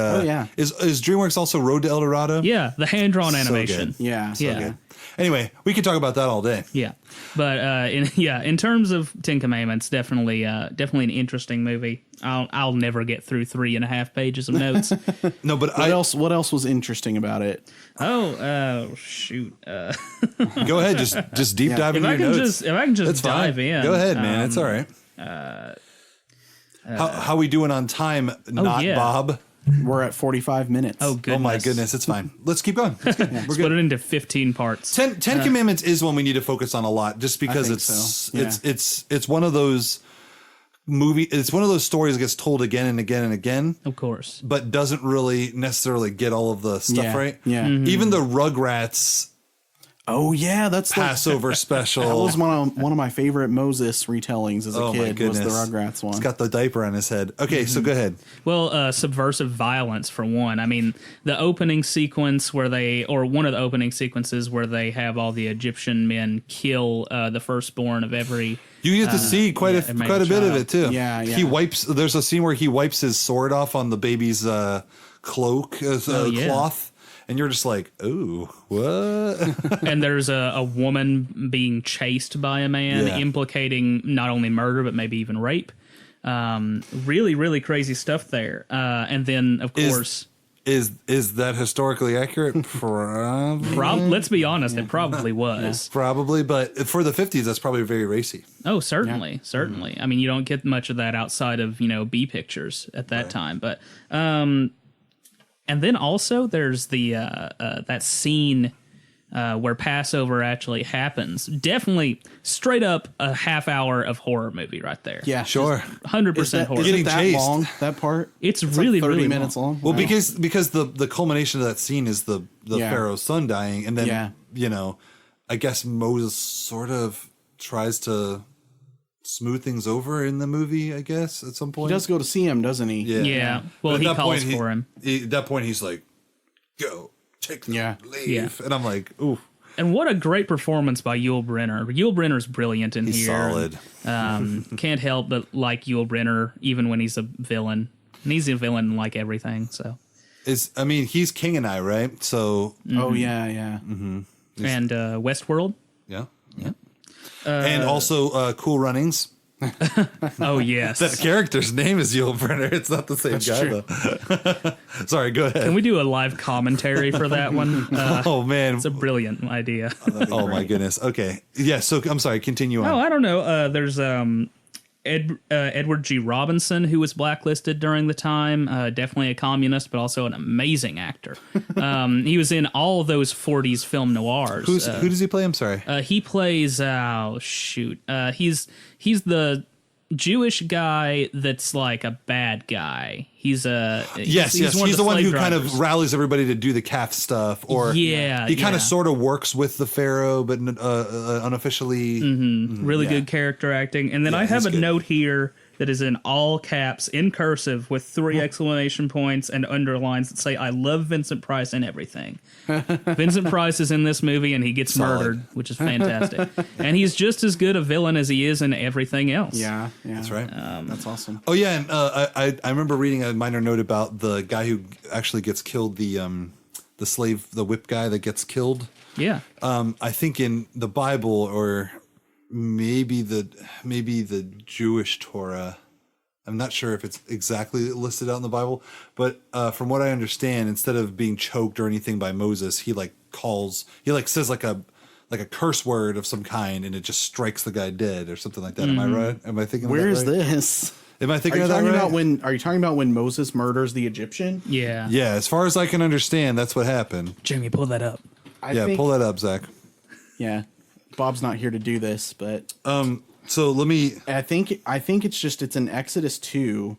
is DreamWorks also Road to El Dorado? Yeah, the hand drawn animation. Good. So good. Anyway, we could talk about that all day. Yeah, but in terms of 10 Commandments, definitely an interesting movie. I'll never get through 3.5 pages of notes. No, but what else was interesting about it? Oh, shoot. Go ahead, just deep dive into your notes. If I can just dive in. Go ahead, man. It's all right. How we doing on time? Bob. We're at 45 minutes. Oh, goodness. Oh, my goodness. It's fine. Let's keep going. We're split it into 15 parts. 10 Commandments is one we need to focus on a lot, just because it's one of those it's one of those stories that gets told again and again and again. Of course. But doesn't really necessarily get all of the stuff right. Yeah. Even the Rugrats Oh yeah, that's Passover special. That was one of my favorite Moses retellings as a kid. Was the Rugrats one? He's got the diaper on his head. Okay, so go ahead. Well, subversive violence for one. I mean, the opening sequence one of the opening sequences where they have all the Egyptian men kill the firstborn of every. You get to see quite a bit of it too. Yeah. He wipes. There's a scene where he wipes his sword off on the baby's cloak, cloth. And you're just like, ooh, what? And there's a woman being chased by a man, implicating not only murder, but maybe even rape. Really, really crazy stuff there. And then, of course... Is that historically accurate? Probably. Let's be honest, it probably was. Yeah, probably, but for the 50s, that's probably very racy. Oh, certainly. I mean, you don't get much of that outside of, B pictures at that time. But... and then also there's the that scene where Passover actually happens. Definitely straight up a half hour of horror movie right there. Yeah, sure. 100% horror. Is it that long, that part? It's really, like 30 really minutes long. Well, because the culmination of that scene is the Pharaoh's son dying. And then, I guess Moses sort of tries to smooth things over in the movie, I guess, at some point. He does go to see him, doesn't he? Yeah. Well, he calls for him. At that point, he's like, go, take them, leave. Yeah. And I'm like, ooh. And what a great performance by Yul Brynner. Yul Brynner's brilliant in he's here. Solid. Can't help but like Yul Brynner, even when he's a villain. And he's a villain like everything, so. He's King and I, right? So. Oh, yeah. Mm-hmm. And Westworld. Yeah. And also Cool Runnings. Oh, yes. That character's name is Yul Brynner. It's not the same guy, though. Sorry, go ahead. Can we do a live commentary for that one? Oh, man. It's a brilliant idea. Oh, my goodness. Okay. Yeah, so I'm sorry. Continue on. Oh, I don't know. There's Edward G. Robinson, who was blacklisted during the time. Definitely a communist, but also an amazing actor. He was in all those 40s film noirs. Who does he play? I'm sorry. He plays... he's the Jewish guy that's like a bad guy. He's a... Yes. He's the one who kind of rallies everybody to do the calf stuff. Or he kind of sort of works with the Pharaoh, but unofficially. Mm-hmm. Really good character acting. And then I have a note here that is in all caps, in cursive, with 3 exclamation points and underlines that say, I love Vincent Price and everything. Vincent Price is in this movie, and he gets murdered, which is fantastic. And he's just as good a villain as he is in everything else. Yeah. That's right. That's awesome. Oh, yeah, and I remember reading a minor note about the guy who actually gets killed, the slave, the whip guy that gets killed. Yeah. I think in the Bible, or... maybe the Jewish Torah. I'm not sure if it's exactly listed out in the Bible, but from what I understand, instead of being choked or anything by Moses, he says like a curse word of some kind, and it just strikes the guy dead or something like that. Am I right? Am I thinking? Where is right? this? Am I thinking of that right? Are you talking about when Moses murders the Egyptian? Yeah. Yeah. As far as I can understand, that's what happened. Jamie, pull that up. Pull that up, Zach. Yeah. Bob's not here to do this, but so let me. I think it's in Exodus 2.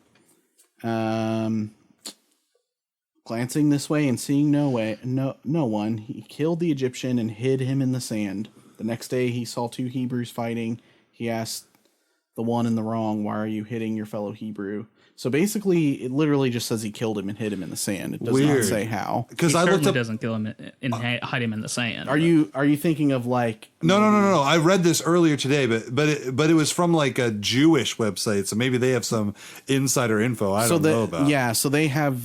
Glancing this way and seeing no one, he killed the Egyptian and hid him in the sand. The next day, he saw 2 Hebrews fighting. He asked the one in the wrong, "Why are you hitting your fellow Hebrew?" So basically, it literally just says he killed him and hid him in the sand. It does not say how. Because I looked up, doesn't kill him and hide him in the sand. Are you thinking of like? No. I read this earlier today, but it was from like a Jewish website, so maybe they have some insider info I don't know about. Yeah, so there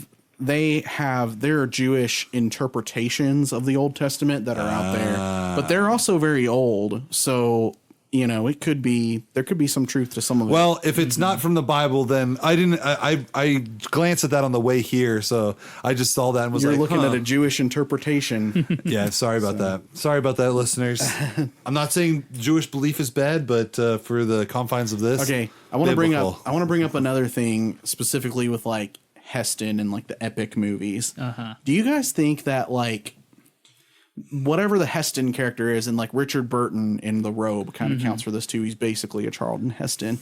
are Jewish interpretations of the Old Testament that are out there, but they're also very old. So. There could be some truth to some of it. Well, if it's not from the Bible, then I glanced at that on the way here, so I just saw that and was You're looking at a Jewish interpretation. Yeah, sorry about that. Sorry about that, listeners. I'm not saying Jewish belief is bad, but for the confines of this, okay. I want to bring up another thing specifically with like Heston and like the epic movies. Do you guys think that like whatever the Heston character is, and like Richard Burton in The Robe kind of counts for this too. He's basically a Charlton Heston.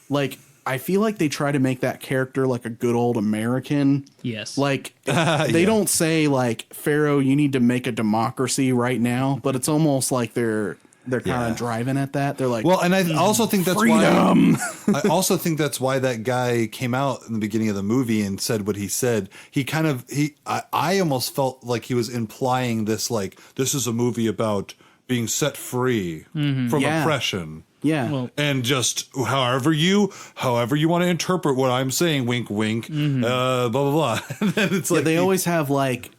Like, I feel like they try to make that character like a good old American. Yes. Like they don't say like, Pharaoh, you need to make a democracy right now, but it's almost like they're kind of driving at that. They're like, well, and I also think that's freedom. why I also think that's why that guy came out in the beginning of the movie and said what he said. I almost felt like he was implying this, like, this is a movie about being set free from oppression. Yeah. Well, And just however you want to interpret what I'm saying, wink, wink, blah, blah, blah. And then it's like they always have like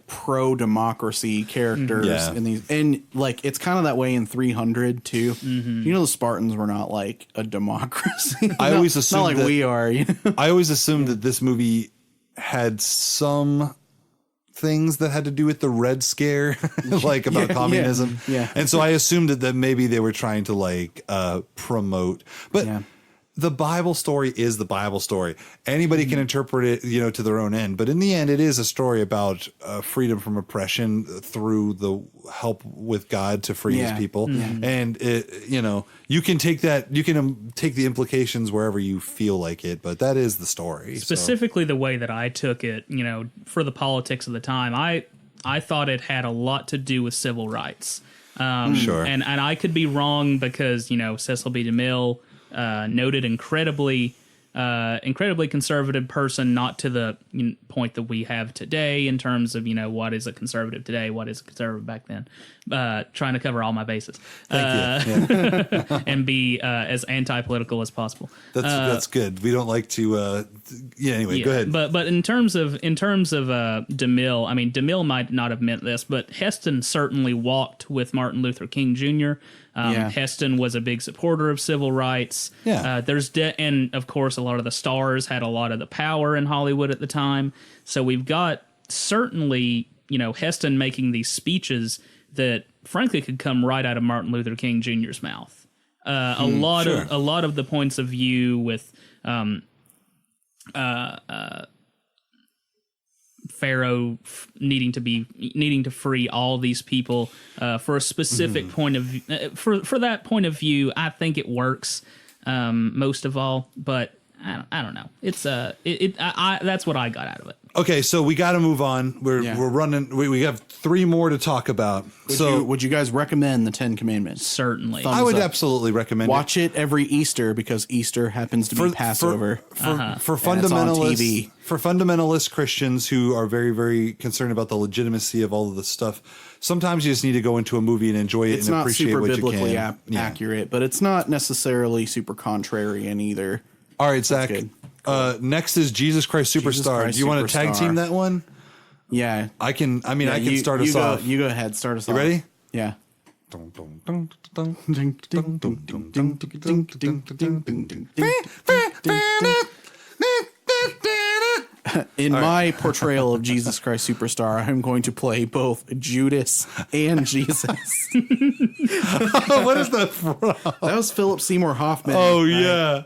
pro-democracy characters in these, and like it's kind of that way in 300 too. You know, the Spartans were not like a democracy. I always assumed not like we are. You know? I always assumed that this movie had some things that had to do with the Red Scare, like about communism. Yeah. And so I assumed that maybe they were trying to like promote, but the Bible story is the Bible story. Anybody can interpret it, you know, to their own end. But in the end, it is a story about freedom from oppression through the help with God to free his people. And it, you know, you can take that, you can take the implications wherever you feel like it, but that is the story. Specifically, the way that I took it, you know, for the politics of the time, I thought it had a lot to do with civil rights. Sure. And I could be wrong because, you know, Cecil B. DeMille, noted incredibly conservative person, not to the point that we have today in terms of, you know, what is a conservative today, what is a conservative back then. Trying to cover all my bases. Thank you. And be as anti-political as possible. That's good. We don't like to. Anyway, go ahead. But in terms of DeMille, I mean, DeMille might not have meant this, but Heston certainly walked with Martin Luther King Jr. Heston was a big supporter of civil rights. Yeah. And of course, a lot of the stars had a lot of the power in Hollywood at the time. So we've got certainly, you know, Heston making these speeches that frankly could come right out of Martin Luther King Jr.'s mouth. A lot of the points of view with Pharaoh needing to free all these people for a specific point of for that point of view. I think it works most of all, but I don't know. It's that's what I got out of it. Okay, so we got to move on. We're running. We have 3 more to talk about. Would you guys recommend the 10 Commandments? Certainly, I would up. absolutely recommend Watch it every Easter because Easter happens to be Passover. For fundamentalists, for fundamentalist Christians who are very, very concerned about the legitimacy of all of this stuff, sometimes you just need to go into a movie and enjoy it and appreciate what you can. It's not super biblically accurate, but it's not necessally super contrarian either. All right, Zach. Next is Jesus Christ Superstar. Do you want to tag team that one? Yeah, I can. I mean, I can start us off. You go ahead. Start us off. You ready? Yeah. In my portrayal of Jesus Christ Superstar, I'm going to play both Judas and Jesus. What is that from? That was Philip Seymour Hoffman. Oh, yeah.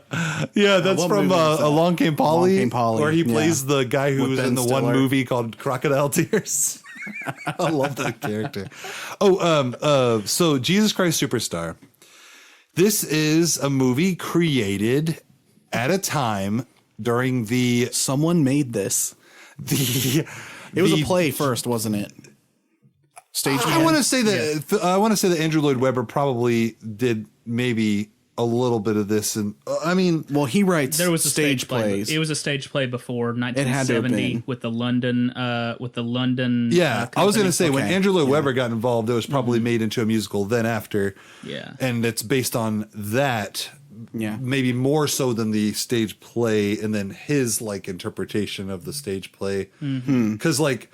Yeah, that's from Along Came Polly, where he plays the guy who was in the one movie called Crocodile Tears. I love that character. So Jesus Christ Superstar. This is a movie created at a time during the... Someone made this. It was a play first, wasn't it? Stage. I want to say that Andrew Lloyd Webber probably did maybe a little bit of this, and I mean, well, he writes. There was a stage plays. It was a stage play before 1970 with the London. Yeah, I was going to say when Andrew Lloyd Webber got involved, it was probably made into a musical. Then after, and it's based on that. Yeah, maybe more so than the stage play, and then his like interpretation of the stage play, because like,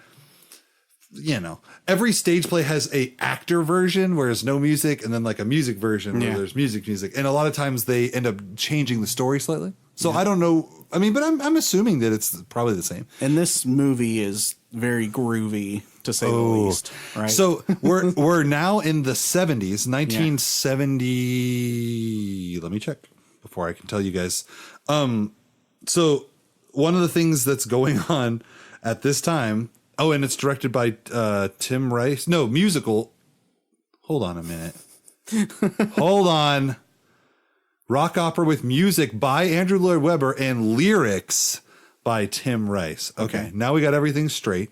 you know, every stage play has a actor version where there's no music, and then like a music version where there's music, and a lot of times they end up changing the story slightly. So I don't know. I mean, but I'm assuming that it's probably the same. And this movie is very groovy, to say the least. Right. So we're now in the 70s, 1970. Let me check before I can tell you guys. So one of the things that's going on at this time. Oh, and it's directed by Tim Rice. No, musical. Hold on a minute. Hold on. rock opera with music by Andrew Lloyd Webber and lyrics by Tim Rice. Okay. Now we got everything straight.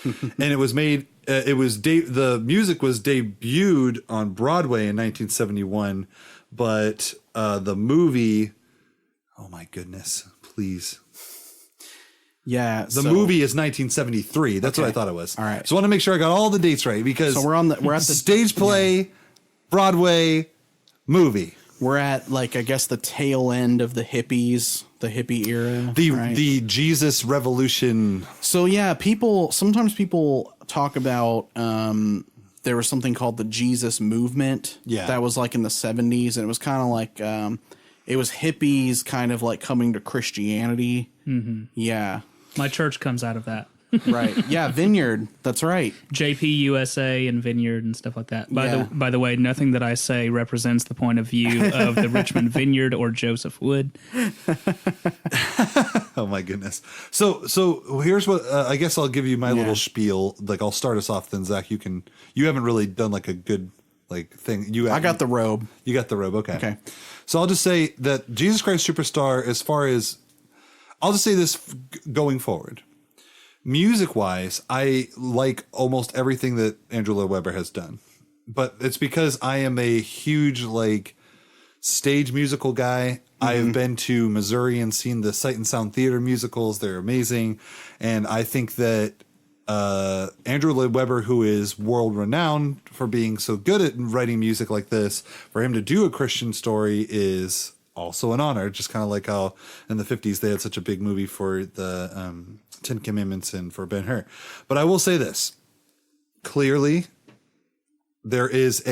And it was made, the music was debuted on Broadway in 1971, but the movie, oh my goodness, please. Yeah. The movie is 1973. That's what I thought it was. All right. So I want to make sure I got all the dates right, because so we're at the stage play, Broadway, movie. We're at, like, I guess the tail end of the hippie era. The Jesus revolution. So yeah, sometimes people talk about there was something called the Jesus movement. Yeah. That was like in the 70s, and it was kind of like it was hippies kind of like coming to Christianity. Mm-hmm. Yeah. My church comes out of that. Right. Yeah, Vineyard. That's right. JP USA and Vineyard and stuff like that. By the way, nothing that I say represents the point of view of the Richmond Vineyard or Joseph Wood. Oh my goodness. So here's what I guess I'll give you my little spiel. Like, I'll start us off. Then Zach, you haven't really done like a good like thing. I got the robe. You got the robe. Okay. So I'll just say that Jesus Christ Superstar, as far as I'll just say this going forward. Music wise, I like almost everything that Andrew Lloyd Webber has done, but it's because I am a huge like stage musical guy. I have been to Missouri and seen the Sight and Sound Theater musicals. They're amazing. And I think that Andrew Lloyd Webber, who is world renowned for being so good at writing music like this, for him to do a Christian story is also an honor. Just kind of like how in the 50s they had such a big movie for the 10 Commandments and for Ben-Hur. But I will say this. Clearly, there is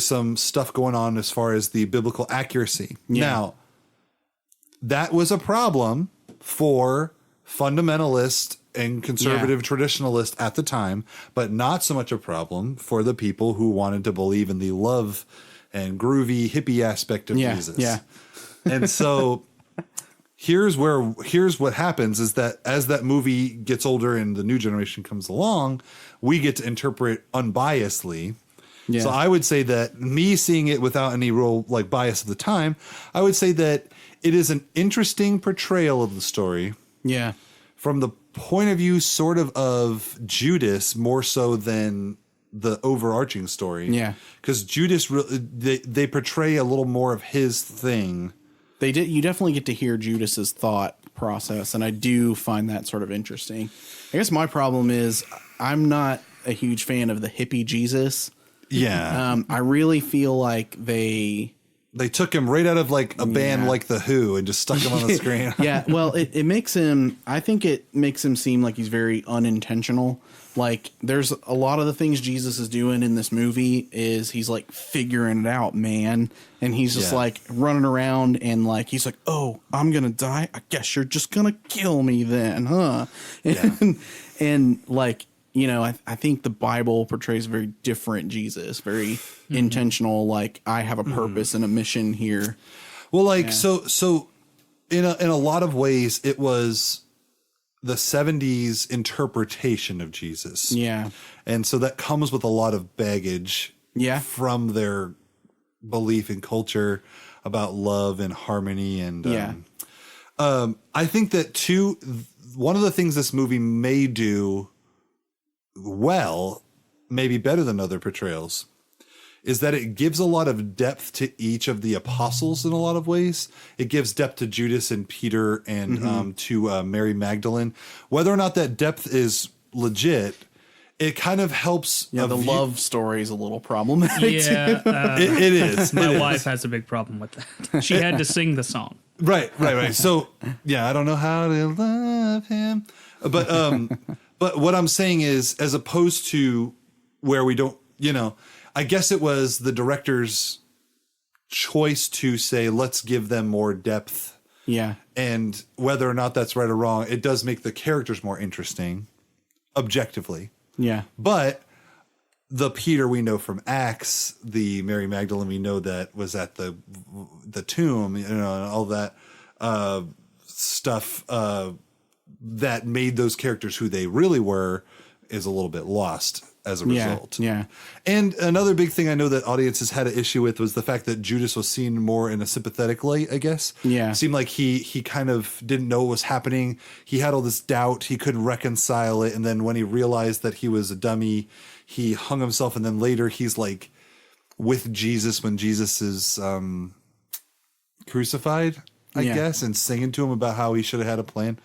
some stuff going on as far as the biblical accuracy. Yeah. Now, that was a problem for fundamentalist and conservative traditionalist at the time, but not so much a problem for the people who wanted to believe in the love and groovy hippie aspect of Jesus. Yeah. And so here's what happens is that as that movie gets older and the new generation comes along, we get to interpret unbiasedly. Yeah. So I would say that me seeing it without any real like bias at the time, I would say that it is an interesting portrayal of the story. Yeah. From the point of view sort of Judas more so than the overarching story. Yeah. Because Judas, they portray a little more of his thing. They did. You definitely get to hear Judas's thought process, and I do find that sort of interesting. I guess my problem is I'm not a huge fan of the hippie Jesus. Yeah. I really feel like they took him right out of like a band like The Who and just stuck him on the screen. Yeah. Well, it makes him, I think it makes him seem like he's very unintentional. Like there's a lot of the things Jesus is doing in this movie is he's like figuring it out, man. And he's just like running around and like, he's like, oh, I'm going to die. I guess you're just going to kill me then, huh? And like, you know, I think the Bible portrays a very different Jesus, very intentional. Like I have a purpose and a mission here. Well, like, so in a lot of ways it was the 70s interpretation of Jesus. Yeah. And so that comes with a lot of baggage from their belief in culture about love and harmony. And I think that one of the things this movie may do well, maybe better than other portrayals, is that it gives a lot of depth to each of the apostles in a lot of ways. It gives depth to Judas and Peter and to Mary Magdalene. Whether or not that depth is legit, it kind of helps. Yeah, the love story is a little problematic. Yeah, it is. My wife has a big problem with that. She had to sing the song. Right. So, yeah, I don't know how to love him. But what I'm saying is, as opposed to where we don't, you know, I guess it was the director's choice to say, let's give them more depth. Yeah. And whether or not that's right or wrong, it does make the characters more interesting, objectively. Yeah. But the Peter we know from Acts, the Mary Magdalene we know that was at the tomb, you know, and all that stuff that made those characters who they really were is a little bit lost. as a result. Yeah. And another big thing I know that audiences had an issue with was the fact that Judas was seen more in a sympathetic light, I guess. Yeah. It seemed like he kind of didn't know what was happening. He had all this doubt. He couldn't reconcile it. And then when he realized that he was a dummy, he hung himself. And then later he's like with Jesus when Jesus is crucified, I guess, and singing to him about how he should have had a plan.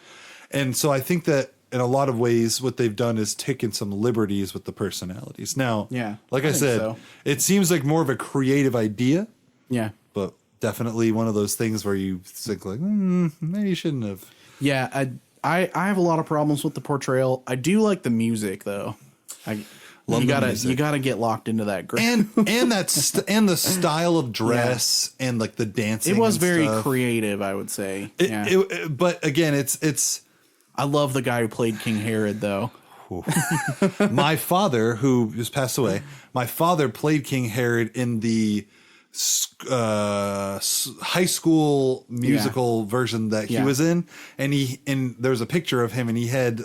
And so I think that in a lot of ways, what they've done is taken some liberties with the personalities. Now, like I said, it seems like more of a creative idea. Yeah. But definitely one of those things where you think like, maybe you shouldn't have. Yeah. I have a lot of problems with the portrayal. I do like the music though. You gotta get locked into that groove. And and the style of dress and like the dancing. It was and very stuff. creative, I would say. But again, it's. I love the guy who played King Herod, though. My father, who just passed away, my father played King Herod in the high school musical version that he was in, and there was a picture of him, and he had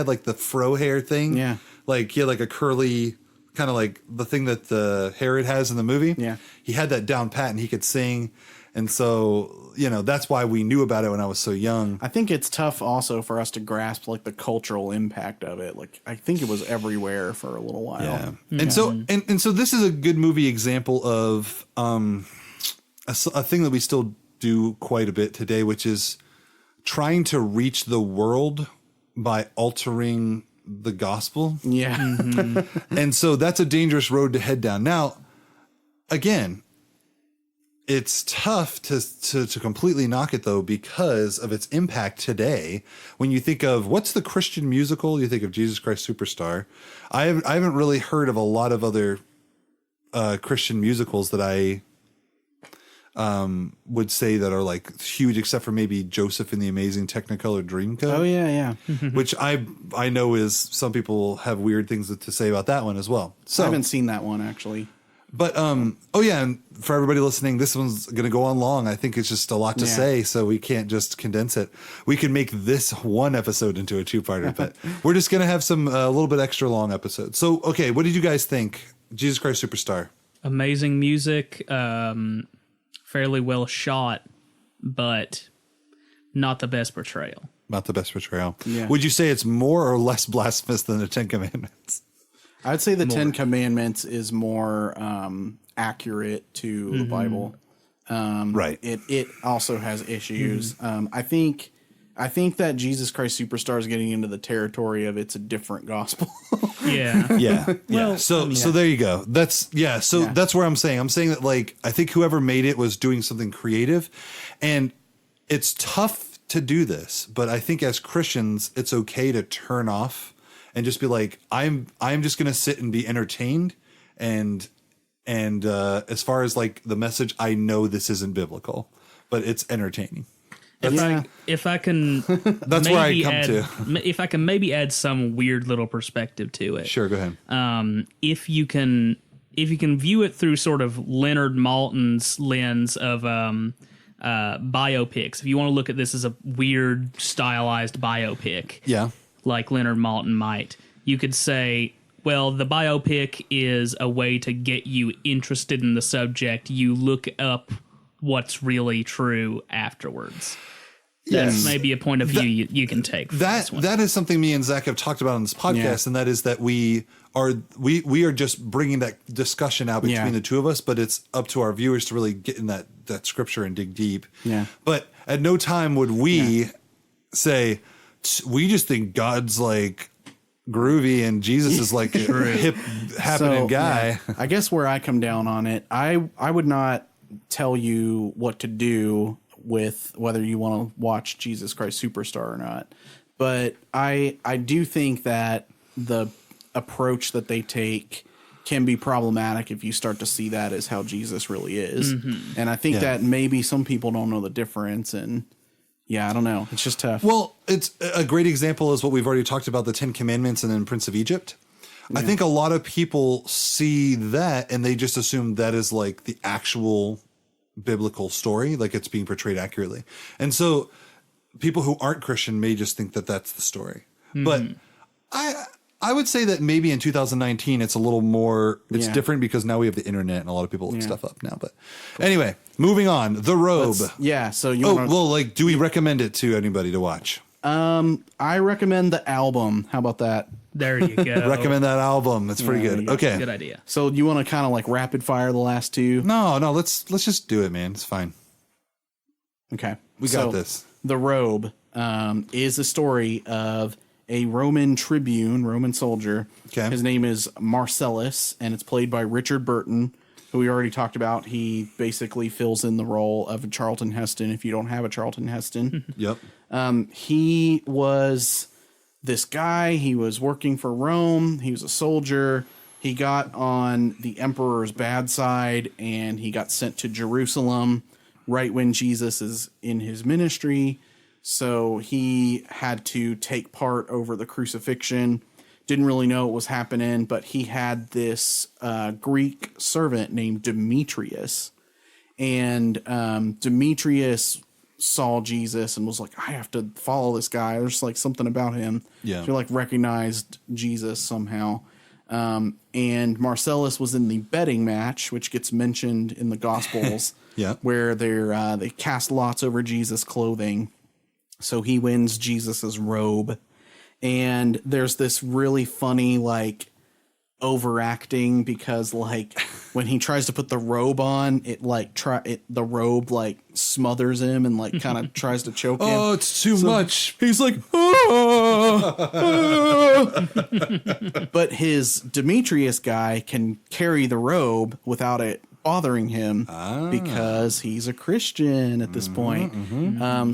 like the fro hair thing, like he had like a curly kind of like the thing that the Herod has in the movie. Yeah, he had that down pat, and he could sing. And so, that's why we knew about it when I was so young. I think it's tough also for us to grasp like the cultural impact of it. Like I think it was everywhere for a little while. Yeah. And so this is a good movie example of a thing that we still do quite a bit today, which is trying to reach the world by altering the gospel. Yeah. And so that's a dangerous road to head down. Now, again, it's tough to completely knock it, though, because of its impact today. When you think of what's the Christian musical, you think of Jesus Christ Superstar. I haven't really heard of a lot of other Christian musicals that I would say that are like huge, except for maybe Joseph and the Amazing Technicolor Dreamcoat. Oh, yeah. Which I know is some people have weird things to say about that one as well. So I haven't seen that one, actually. But, and for everybody listening, this one's going to go on long. I think it's just a lot to say, so we can't just condense it. We can make this one episode into a two-parter, but we're just going to have some a little bit extra long episodes. So, okay, what did you guys think? Jesus Christ Superstar. Amazing music, fairly well shot, but not the best portrayal. Not the best portrayal. Yeah. Would you say it's more or less blasphemous than the Ten Commandments? I'd say the Ten Commandments is more accurate to the Bible. Right. It also has issues. I think that Jesus Christ Superstar is getting into the territory of it's a different gospel. Yeah. Well, so there you go. That's where I'm saying that, like, I think whoever made it was doing something creative, and it's tough to do this, but I think as Christians, it's okay to turn off and just be like, I'm just going to sit and be entertained. And as far as like the message, I know this isn't biblical, but it's entertaining. If I can, that's where I come to. If I can maybe add some weird little perspective to it. Sure, go ahead. If you can view it through sort of Leonard Maltin's lens of biopics, if you want to look at this as a weird stylized biopic, like Leonard Maltin might, you could say, well, the biopic is a way to get you interested in the subject. You look up what's really true afterwards. That's maybe a point of view you can take. That is something me and Zach have talked about on this podcast, and that is that we are just bringing that discussion out between the two of us, but it's up to our viewers to really get in that scripture and dig deep. Yeah. But at no time would we say, we just think God's like groovy and Jesus is like a hip happening guy. Yeah. I guess where I come down on it, I would not tell you what to do with whether you want to watch Jesus Christ Superstar or not. But I do think that the approach that they take can be problematic if you start to see that as how Jesus really is. And I think that maybe some people don't know the difference, and I don't know. It's just tough. Well, it's a great example is what we've already talked about, the 10 Commandments and then Prince of Egypt. I think a lot of people see that and they just assume that is like the actual biblical story, like it's being portrayed accurately. And so people who aren't Christian may just think that that's the story. But I would say that maybe in 2019 it's a little more. It's different because now we have the internet and a lot of people look stuff up now. But anyway, moving on. The Robe. So you. Do we recommend it to anybody to watch? I recommend the album. How about that? There you go. Recommend that album. It's pretty good. Okay, good idea. So you want to kind of like rapid fire the last two? No. Let's just do it, man. It's fine. Okay, we got this. The Robe is a story of a Roman tribune, Roman soldier. Okay. His name is Marcellus, and it's played by Richard Burton, who we already talked about. He basically fills in the role of Charlton Heston if you don't have a Charlton Heston. Yep. He was this guy. He was working for Rome. He was a soldier. He got on the emperor's bad side, and he got sent to Jerusalem right when Jesus is in his ministry. So he had to take part over the crucifixion. Didn't really know what was happening, but he had this Greek servant named Demetrius. And Demetrius saw Jesus and was like, I have to follow this guy. There's like something about him. Yeah. So like recognized Jesus somehow. And Marcellus was in the betting match, which gets mentioned in the Gospels, where they cast lots over Jesus' clothing. So he wins Jesus's robe. And there's this really funny, like, overacting because, like, when he tries to put the robe on, the robe, like, smothers him and, like, kind of tries to choke him. Oh, it's too much. He's like, oh. But his Demetrius guy can carry the robe without it bothering him because he's a Christian at this point.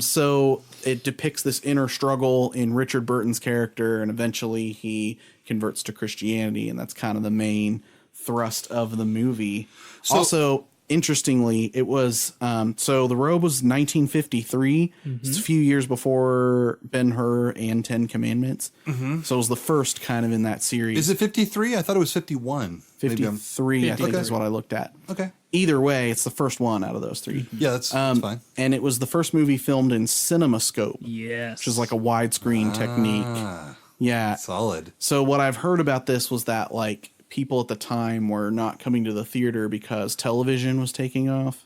So it depicts this inner struggle in Richard Burton's character, and eventually he converts to Christianity, and that's kind of the main thrust of the movie. So, also, interestingly, it was so the Robe was 1953. It's a few years before Ben-Hur and 10 Commandments. So it was the first kind of in that series. Is it 53? I thought it was 51. 53, I think, is what I looked at. Okay. Either way, it's the first one out of those three. Yeah, that's fine. And it was the first movie filmed in CinemaScope. Yes. Which is like a widescreen technique. Yeah. Solid. So what I've heard about this was that, like, people at the time were not coming to the theater because television was taking off.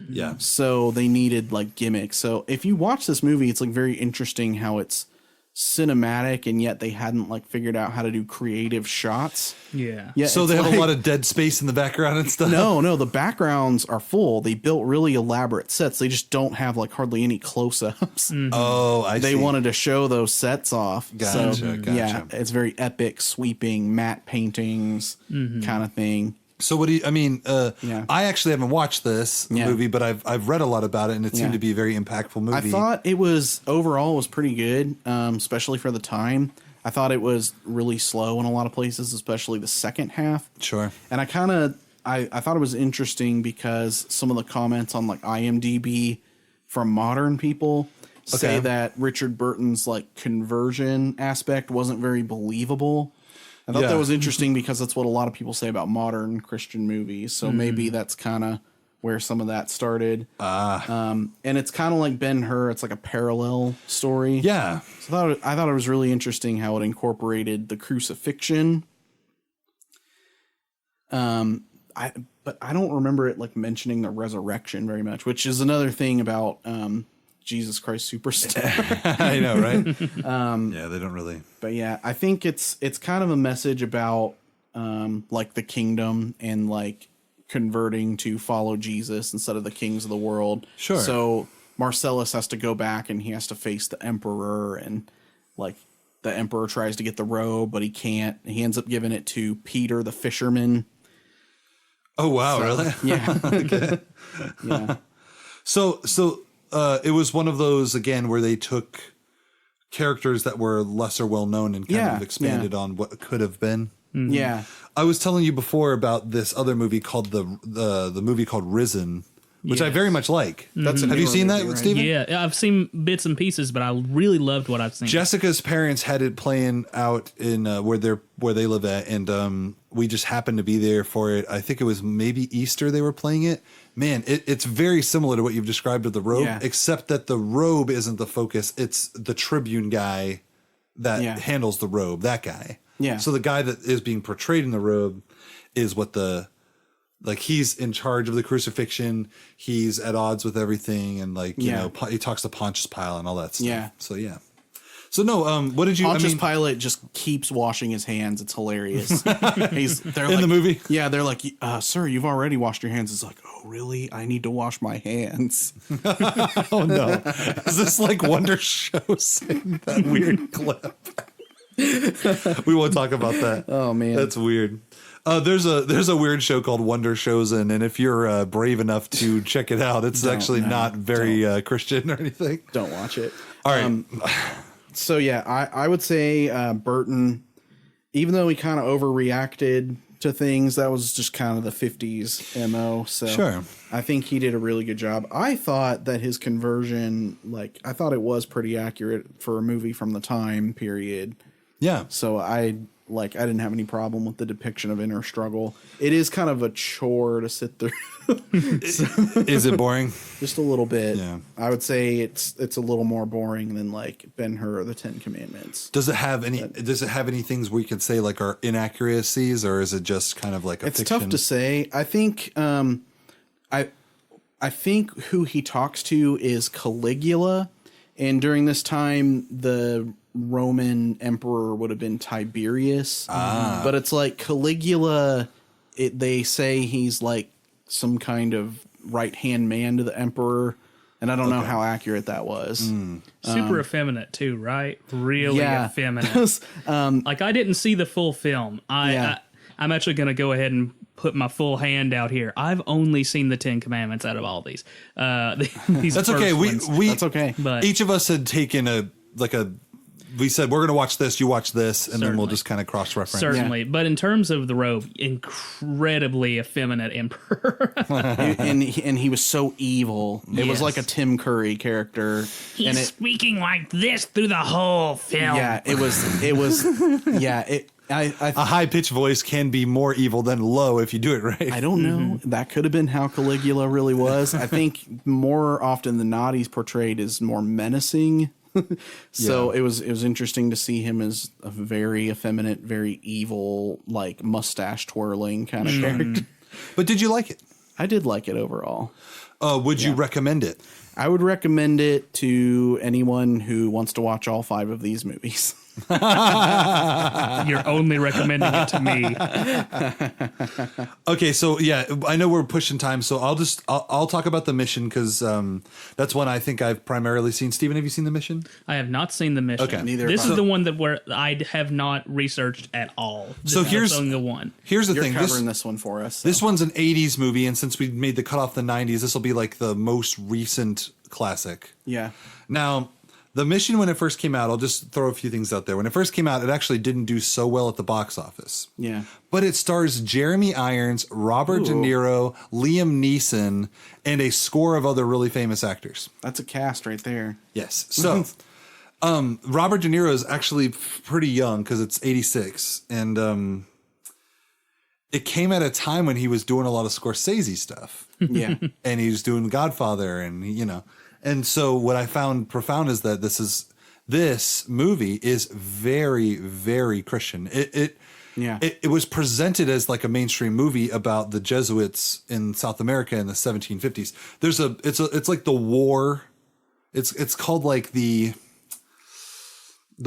Yeah. So they needed, like, gimmicks. So if you watch this movie, it's, like, very interesting how it's cinematic, and yet they hadn't, like, figured out how to do creative shots. Yeah. So they have a lot of dead space in the background and stuff? No, the backgrounds are full. They built really elaborate sets. They just don't have, like, hardly any close-ups. Oh, I see. They wanted to show those sets off. Gotcha. Yeah, it's very epic, sweeping matte paintings kind of thing. So what do you, I mean, I actually haven't watched this movie, but I've read a lot about it, and it seemed to be a very impactful movie. I thought it was, overall, was pretty good, especially for the time. I thought it was really slow in a lot of places, especially the second half. Sure. And I thought it was interesting because some of the comments on, like, IMDb from modern people say that Richard Burton's, like, conversion aspect wasn't very believable. I thought that was interesting because that's what a lot of people say about modern Christian movies. So maybe that's kind of where some of that started. And it's kind of like Ben-Hur. It's like a parallel story. Yeah. So I thought it was really interesting how it incorporated the crucifixion. But I don't remember it, like, mentioning the resurrection very much, which is another thing about Jesus Christ Superstar. I know, right? Yeah, they don't really. But yeah, I think it's kind of a message about like the kingdom and, like, converting to follow Jesus instead of the kings of the world. Sure. So Marcellus has to go back and he has to face the emperor, and, like, the emperor tries to get the robe, but he can't. He ends up giving it to Peter the fisherman. Oh wow, really? Yeah. Okay. Yeah. So it was one of those, again, where they took characters that were lesser well known and kind of expanded on what could have been. Yeah. I was telling you before about this other movie called the movie called Risen, which I very much like. That's Have you seen that, right? Stephen? Yeah, I've seen bits and pieces, but I really loved what I've seen. Jessica's parents had it playing out in where they live at, and we just happened to be there for it. I think it was maybe Easter they were playing it. Man, it's very similar to what you've described with the robe, except that the robe isn't the focus. It's the tribune guy that handles the robe, that guy. Yeah. So the guy that is being portrayed in the robe is what he's in charge of the crucifixion. He's at odds with everything, and you know, he talks to Pontius Pilate and all that stuff. Yeah. So yeah. So no, what did you? Pontius Pilate just keeps washing his hands. It's hilarious. They're in the movie. Yeah, they're like, "Sir, you've already washed your hands." It's like, "Oh, really? I need to wash my hands." Oh no! Is this like Wonder Show saying that weird clip? We won't talk about that. Oh man, that's weird. There's a weird show called Wonder Chosen, and if you're brave enough to check it out, it's actually not very Christian or anything. Don't watch it. All right. So yeah, I would say Burton, even though he kind of overreacted to things, that was just kind of the 50s MO. So sure. I think he did a really good job. I thought that his conversion, I thought it was pretty accurate for a movie from the time period. Yeah. So I didn't have any problem with the depiction of inner struggle. It is kind of a chore to sit through. Is it boring? Just a little bit. Yeah. I would say it's a little more boring than Ben-Hur or the Ten Commandments. Does it have any things we could say are inaccuracies, or is it just kind of like a It's fiction? tough to say. I think I think who he talks to is Caligula, and during this time the Roman emperor would have been Tiberius. But it's Caligula, they say he's some kind of right-hand man to the emperor, and I don't know how accurate that was. Super effeminate too, right? Really effeminate. I didn't see the full film. I'm actually going to go ahead and put my full hand out here. I've only seen the 10 Commandments out of all these. That's okay. That's okay. But each of us had taken we said, we're going to watch this, you watch this, and then we'll just kind of cross-reference. Certainly. But in terms of the Robe, incredibly effeminate emperor. and he was so evil. It was like a Tim Curry character. He's speaking like this through the whole film. Yeah, it was a high-pitched voice can be more evil than low if you do it right. I don't know. That could have been how Caligula really was. I think more often than not, he's portrayed as more menacing. So it was interesting to see him as a very effeminate, very evil, mustache twirling kind of character. But did you like it? I did like it overall. Would you recommend it? I would recommend it to anyone who wants to watch all 5 of these movies. You're only recommending it to me. Okay, so yeah, I know we're pushing time, so I'll talk about The Mission because that's one I think I've primarily seen. Steven, have you seen The Mission? I have not seen The Mission. Okay, neither. This is the one where I have not researched at all. Here's only the one. Here's the You're thing. covering this one for us. So. This one's an 80s movie, and since we made the cutoff the 90s, this will be the most recent classic. Yeah. Now, The Mission, when it first came out, I'll just throw a few things out there. When it first came out, it actually didn't do so well at the box office. Yeah. But it stars Jeremy Irons, Robert De Niro, Liam Neeson, and a score of other really famous actors. That's a cast right there. Yes. So, Robert De Niro is actually pretty young because it's 86. And it came at a time when he was doing a lot of Scorsese stuff. Yeah. And he was doing Godfather and, And so what I found profound is that this movie is very, very Christian. It was presented as a mainstream movie about the Jesuits in South America in the 1750s. It's like the war. It's called the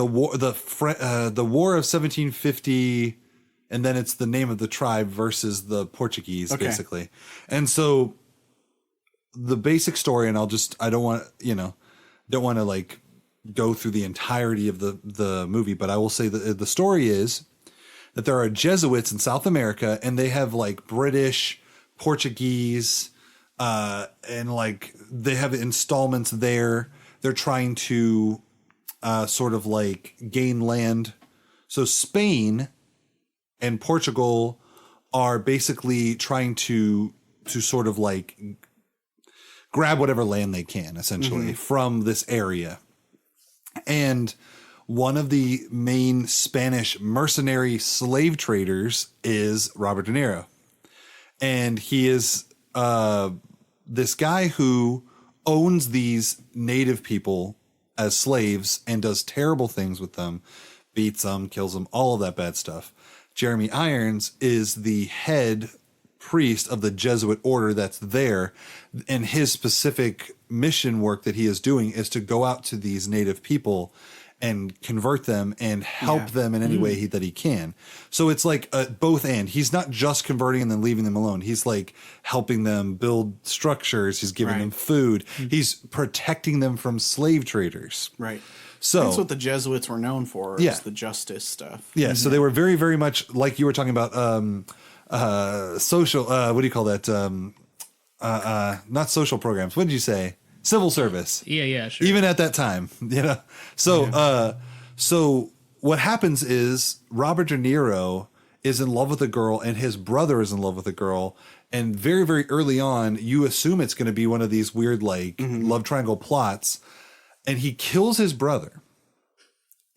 war of 1750, and then it's the name of the tribe versus the Portuguese, basically. And so the basic story, and I don't want to go through the entirety of the movie, but I will say that the story is that there are Jesuits in South America, and they have British, Portuguese, and they have installments there. They're trying to sort of gain land. So Spain and Portugal are basically trying to sort of grab whatever land they can, essentially, from this area. And one of the main Spanish mercenary slave traders is Robert De Niro. And he is this guy who owns these native people as slaves and does terrible things with them, beats them, kills them, all of that bad stuff. Jeremy Irons is the head priest of the Jesuit order that's there, and his specific mission work that he is doing is to go out to these native people and convert them and help them in any way that he can. So it's like both and. He's not just converting and then leaving them alone. He's like helping them build structures. He's giving them food. He's protecting them from slave traders. Right. So that's what the Jesuits were known for, is the justice stuff. Yeah. So they were very, very much like you were talking about social, what do you call that? Not social programs. What did you say? Civil service. Yeah, sure. Even at that time, you know? So, so what happens is Robert De Niro is in love with a girl and his brother is in love with a girl. And very, very early on, you assume it's going to be one of these weird, like love triangle plots. And he kills his brother.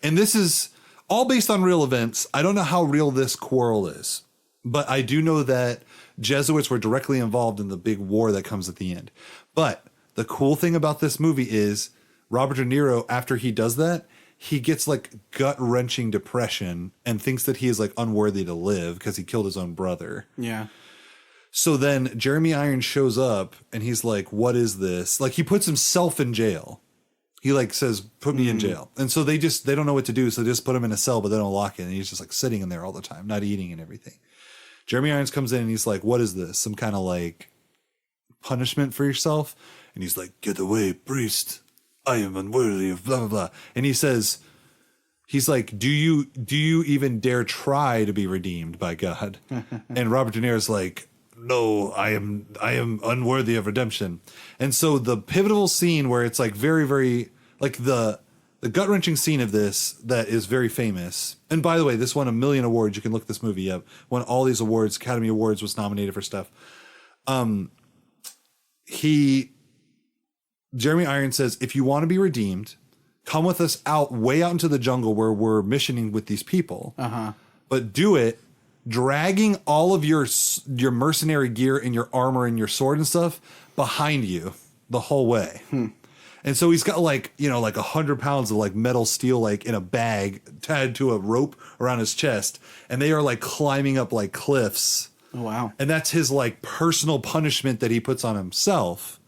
And this is all based on real events. I don't know how real this quarrel is, but I do know that Jesuits were directly involved in the big war that comes at the end. But the cool thing about this movie is Robert De Niro, after he does that, he gets like gut-wrenching depression and thinks that he is like unworthy to live because he killed his own brother. Yeah. So then Jeremy Irons shows up and he's like, what is this? Like he puts himself in jail. He like says, put me in jail. And so they don't know what to do. So they just put him in a cell, but they don't lock it. And he's just like sitting in there all the time, not eating and everything. Jeremy Irons comes in and he's like, what is this? Some kind of like punishment for yourself? And he's like, get away, priest. I am unworthy of blah, blah, blah. And he says, he's like, do you even dare try to be redeemed by God? And Robert De Niro's like, no, I am unworthy of redemption. And so the pivotal scene where it's like very, very like the gut-wrenching scene of this that is very famous. And by the way, this won 1 million awards. You can look this movie up. Won all these awards. Academy Awards, was nominated for stuff. Jeremy Irons says, if you want to be redeemed, come with us way out into the jungle where we're missioning with these people. But do it dragging all of your mercenary gear and your armor and your sword and stuff behind you the whole way. And so he's got like 100 pounds of like metal steel, like in a bag tied to a rope around his chest. And they are like climbing up like cliffs. Oh, wow. And that's his like personal punishment that he puts on himself.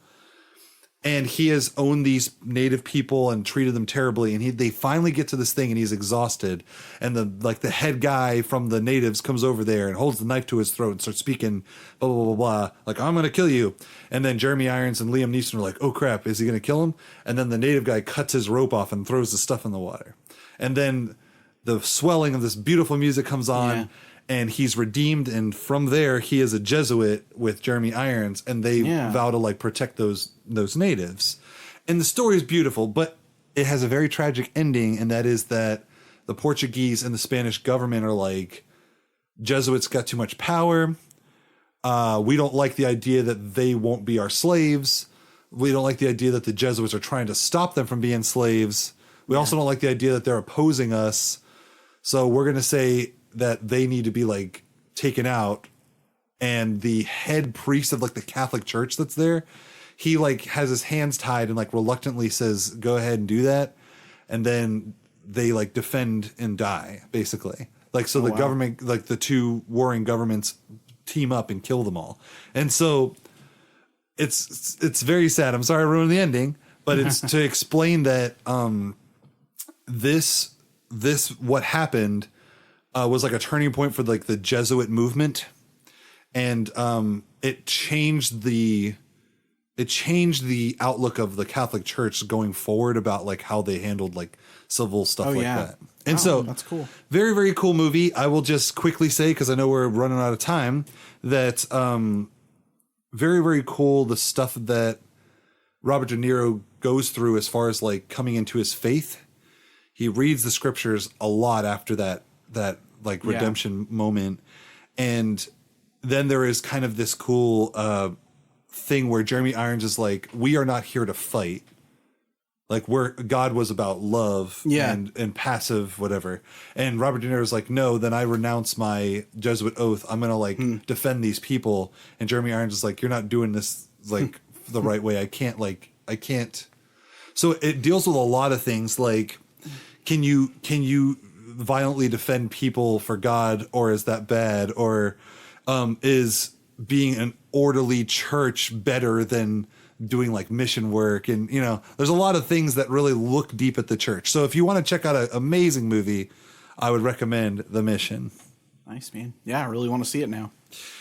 And he has owned these native people and treated them terribly. And they finally get to this thing and he's exhausted. And the head guy from the natives comes over there and holds the knife to his throat and starts speaking, blah, blah, blah, blah. Like, I'm going to kill you. And then Jeremy Irons and Liam Neeson are like, oh crap, is he going to kill him? And then the native guy cuts his rope off and throws the stuff in the water. And then the swelling of this beautiful music comes on. Yeah. And he's redeemed, and from there he is a Jesuit with Jeremy Irons, and they vow to like protect those natives. And the story is beautiful, but it has a very tragic ending, and that is that the Portuguese and the Spanish government are like, Jesuits got too much power. We don't like the idea that they won't be our slaves. We don't like the idea that the Jesuits are trying to stop them from being slaves. We also don't like the idea that they're opposing us. So we're going to say that they need to be like taken out. And the head priest of like the Catholic Church that's there, he like has his hands tied and like reluctantly says, go ahead and do that. And then they like defend and die, basically. Like, so the government, like the two warring governments team up and kill them all. And so it's very sad. I'm sorry I ruined the ending, but it's to explain that this what happened was like a turning point for like the Jesuit movement, and it changed the outlook of the Catholic Church going forward about like how they handled like civil stuff that. And so that's cool. Very, very cool movie. I will just quickly say, because I know we're running out of time, that very, very cool the stuff that Robert De Niro goes through as far as like coming into his faith. He reads the scriptures a lot after that like redemption moment. And then there is kind of this cool thing where Jeremy Irons is like, we are not here to fight. Like God was about love and passive, whatever. And Robert De Niro is like, no, then I renounce my Jesuit oath. I'm going to like defend these people. And Jeremy Irons is like, you're not doing this like the right way. I can't. So it deals with a lot of things. Like, can you violently defend people for God, or is that bad? Or is being an orderly church better than doing like mission work? And, you know, there's a lot of things that really look deep at the church. So if you want to check out an amazing movie, I would recommend The Mission. Nice, man. Yeah, I really want to see it now.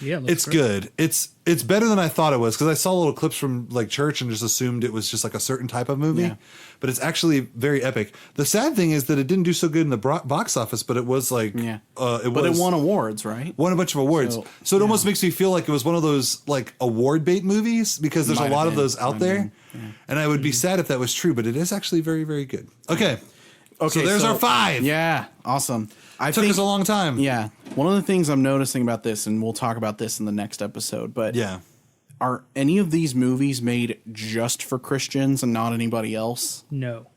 Yeah, It's good. It's better than I thought it was, because I saw little clips from like church and just assumed it was just like a certain type of movie. Yeah. But it's actually very epic. The sad thing is that it didn't do so good in the box office, but it was like It won awards, right? Won a bunch of awards. So it almost makes me feel like it was one of those like award bait movies, because there's a lot of those out there. And I would be sad if that was true, but it is actually very, very good. Okay. So there's our 5. Yeah, awesome. It took us a long time. Yeah. One of the things I'm noticing about this, and we'll talk about this in the next episode, but Yeah. are any of these movies made just for Christians and not anybody else? No.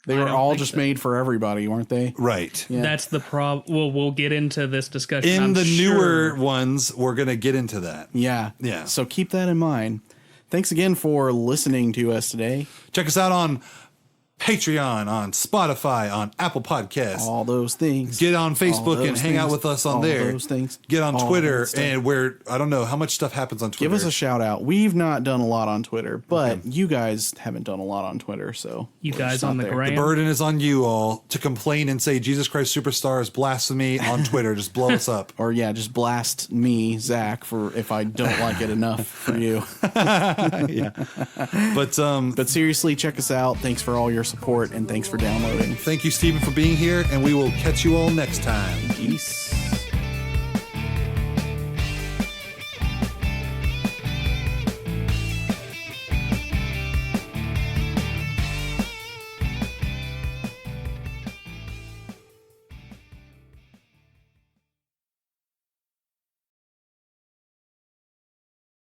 They I were don't all think just so. made for everybody, weren't they? Right. Yeah. That's the problem. We'll get into this discussion. In I'm the sure. newer ones, we're going to get into that. Yeah. Yeah. So keep that in mind. Thanks again for listening to us today. Check us out on Patreon, on Spotify, on Apple Podcasts. All those things. Get on All Facebook those and hang out things. with us on All there. those things. Get on All Twitter, that stuff. and where I don't know how much stuff happens on Twitter. Give us a shout out. We've not done a lot on Twitter, but you guys haven't done a lot on Twitter, so You we're guys just on not the there. gram. The burden is on you all to complain and say Jesus Christ Superstar is blasphemy on Twitter. Just blow us up. Or yeah, just blast me, Zach, for if I don't like it enough for you. But seriously, check us out. Thanks for all your support and thanks for downloading. thank you, Stephen, for being here, and we will catch you all next time. Peace.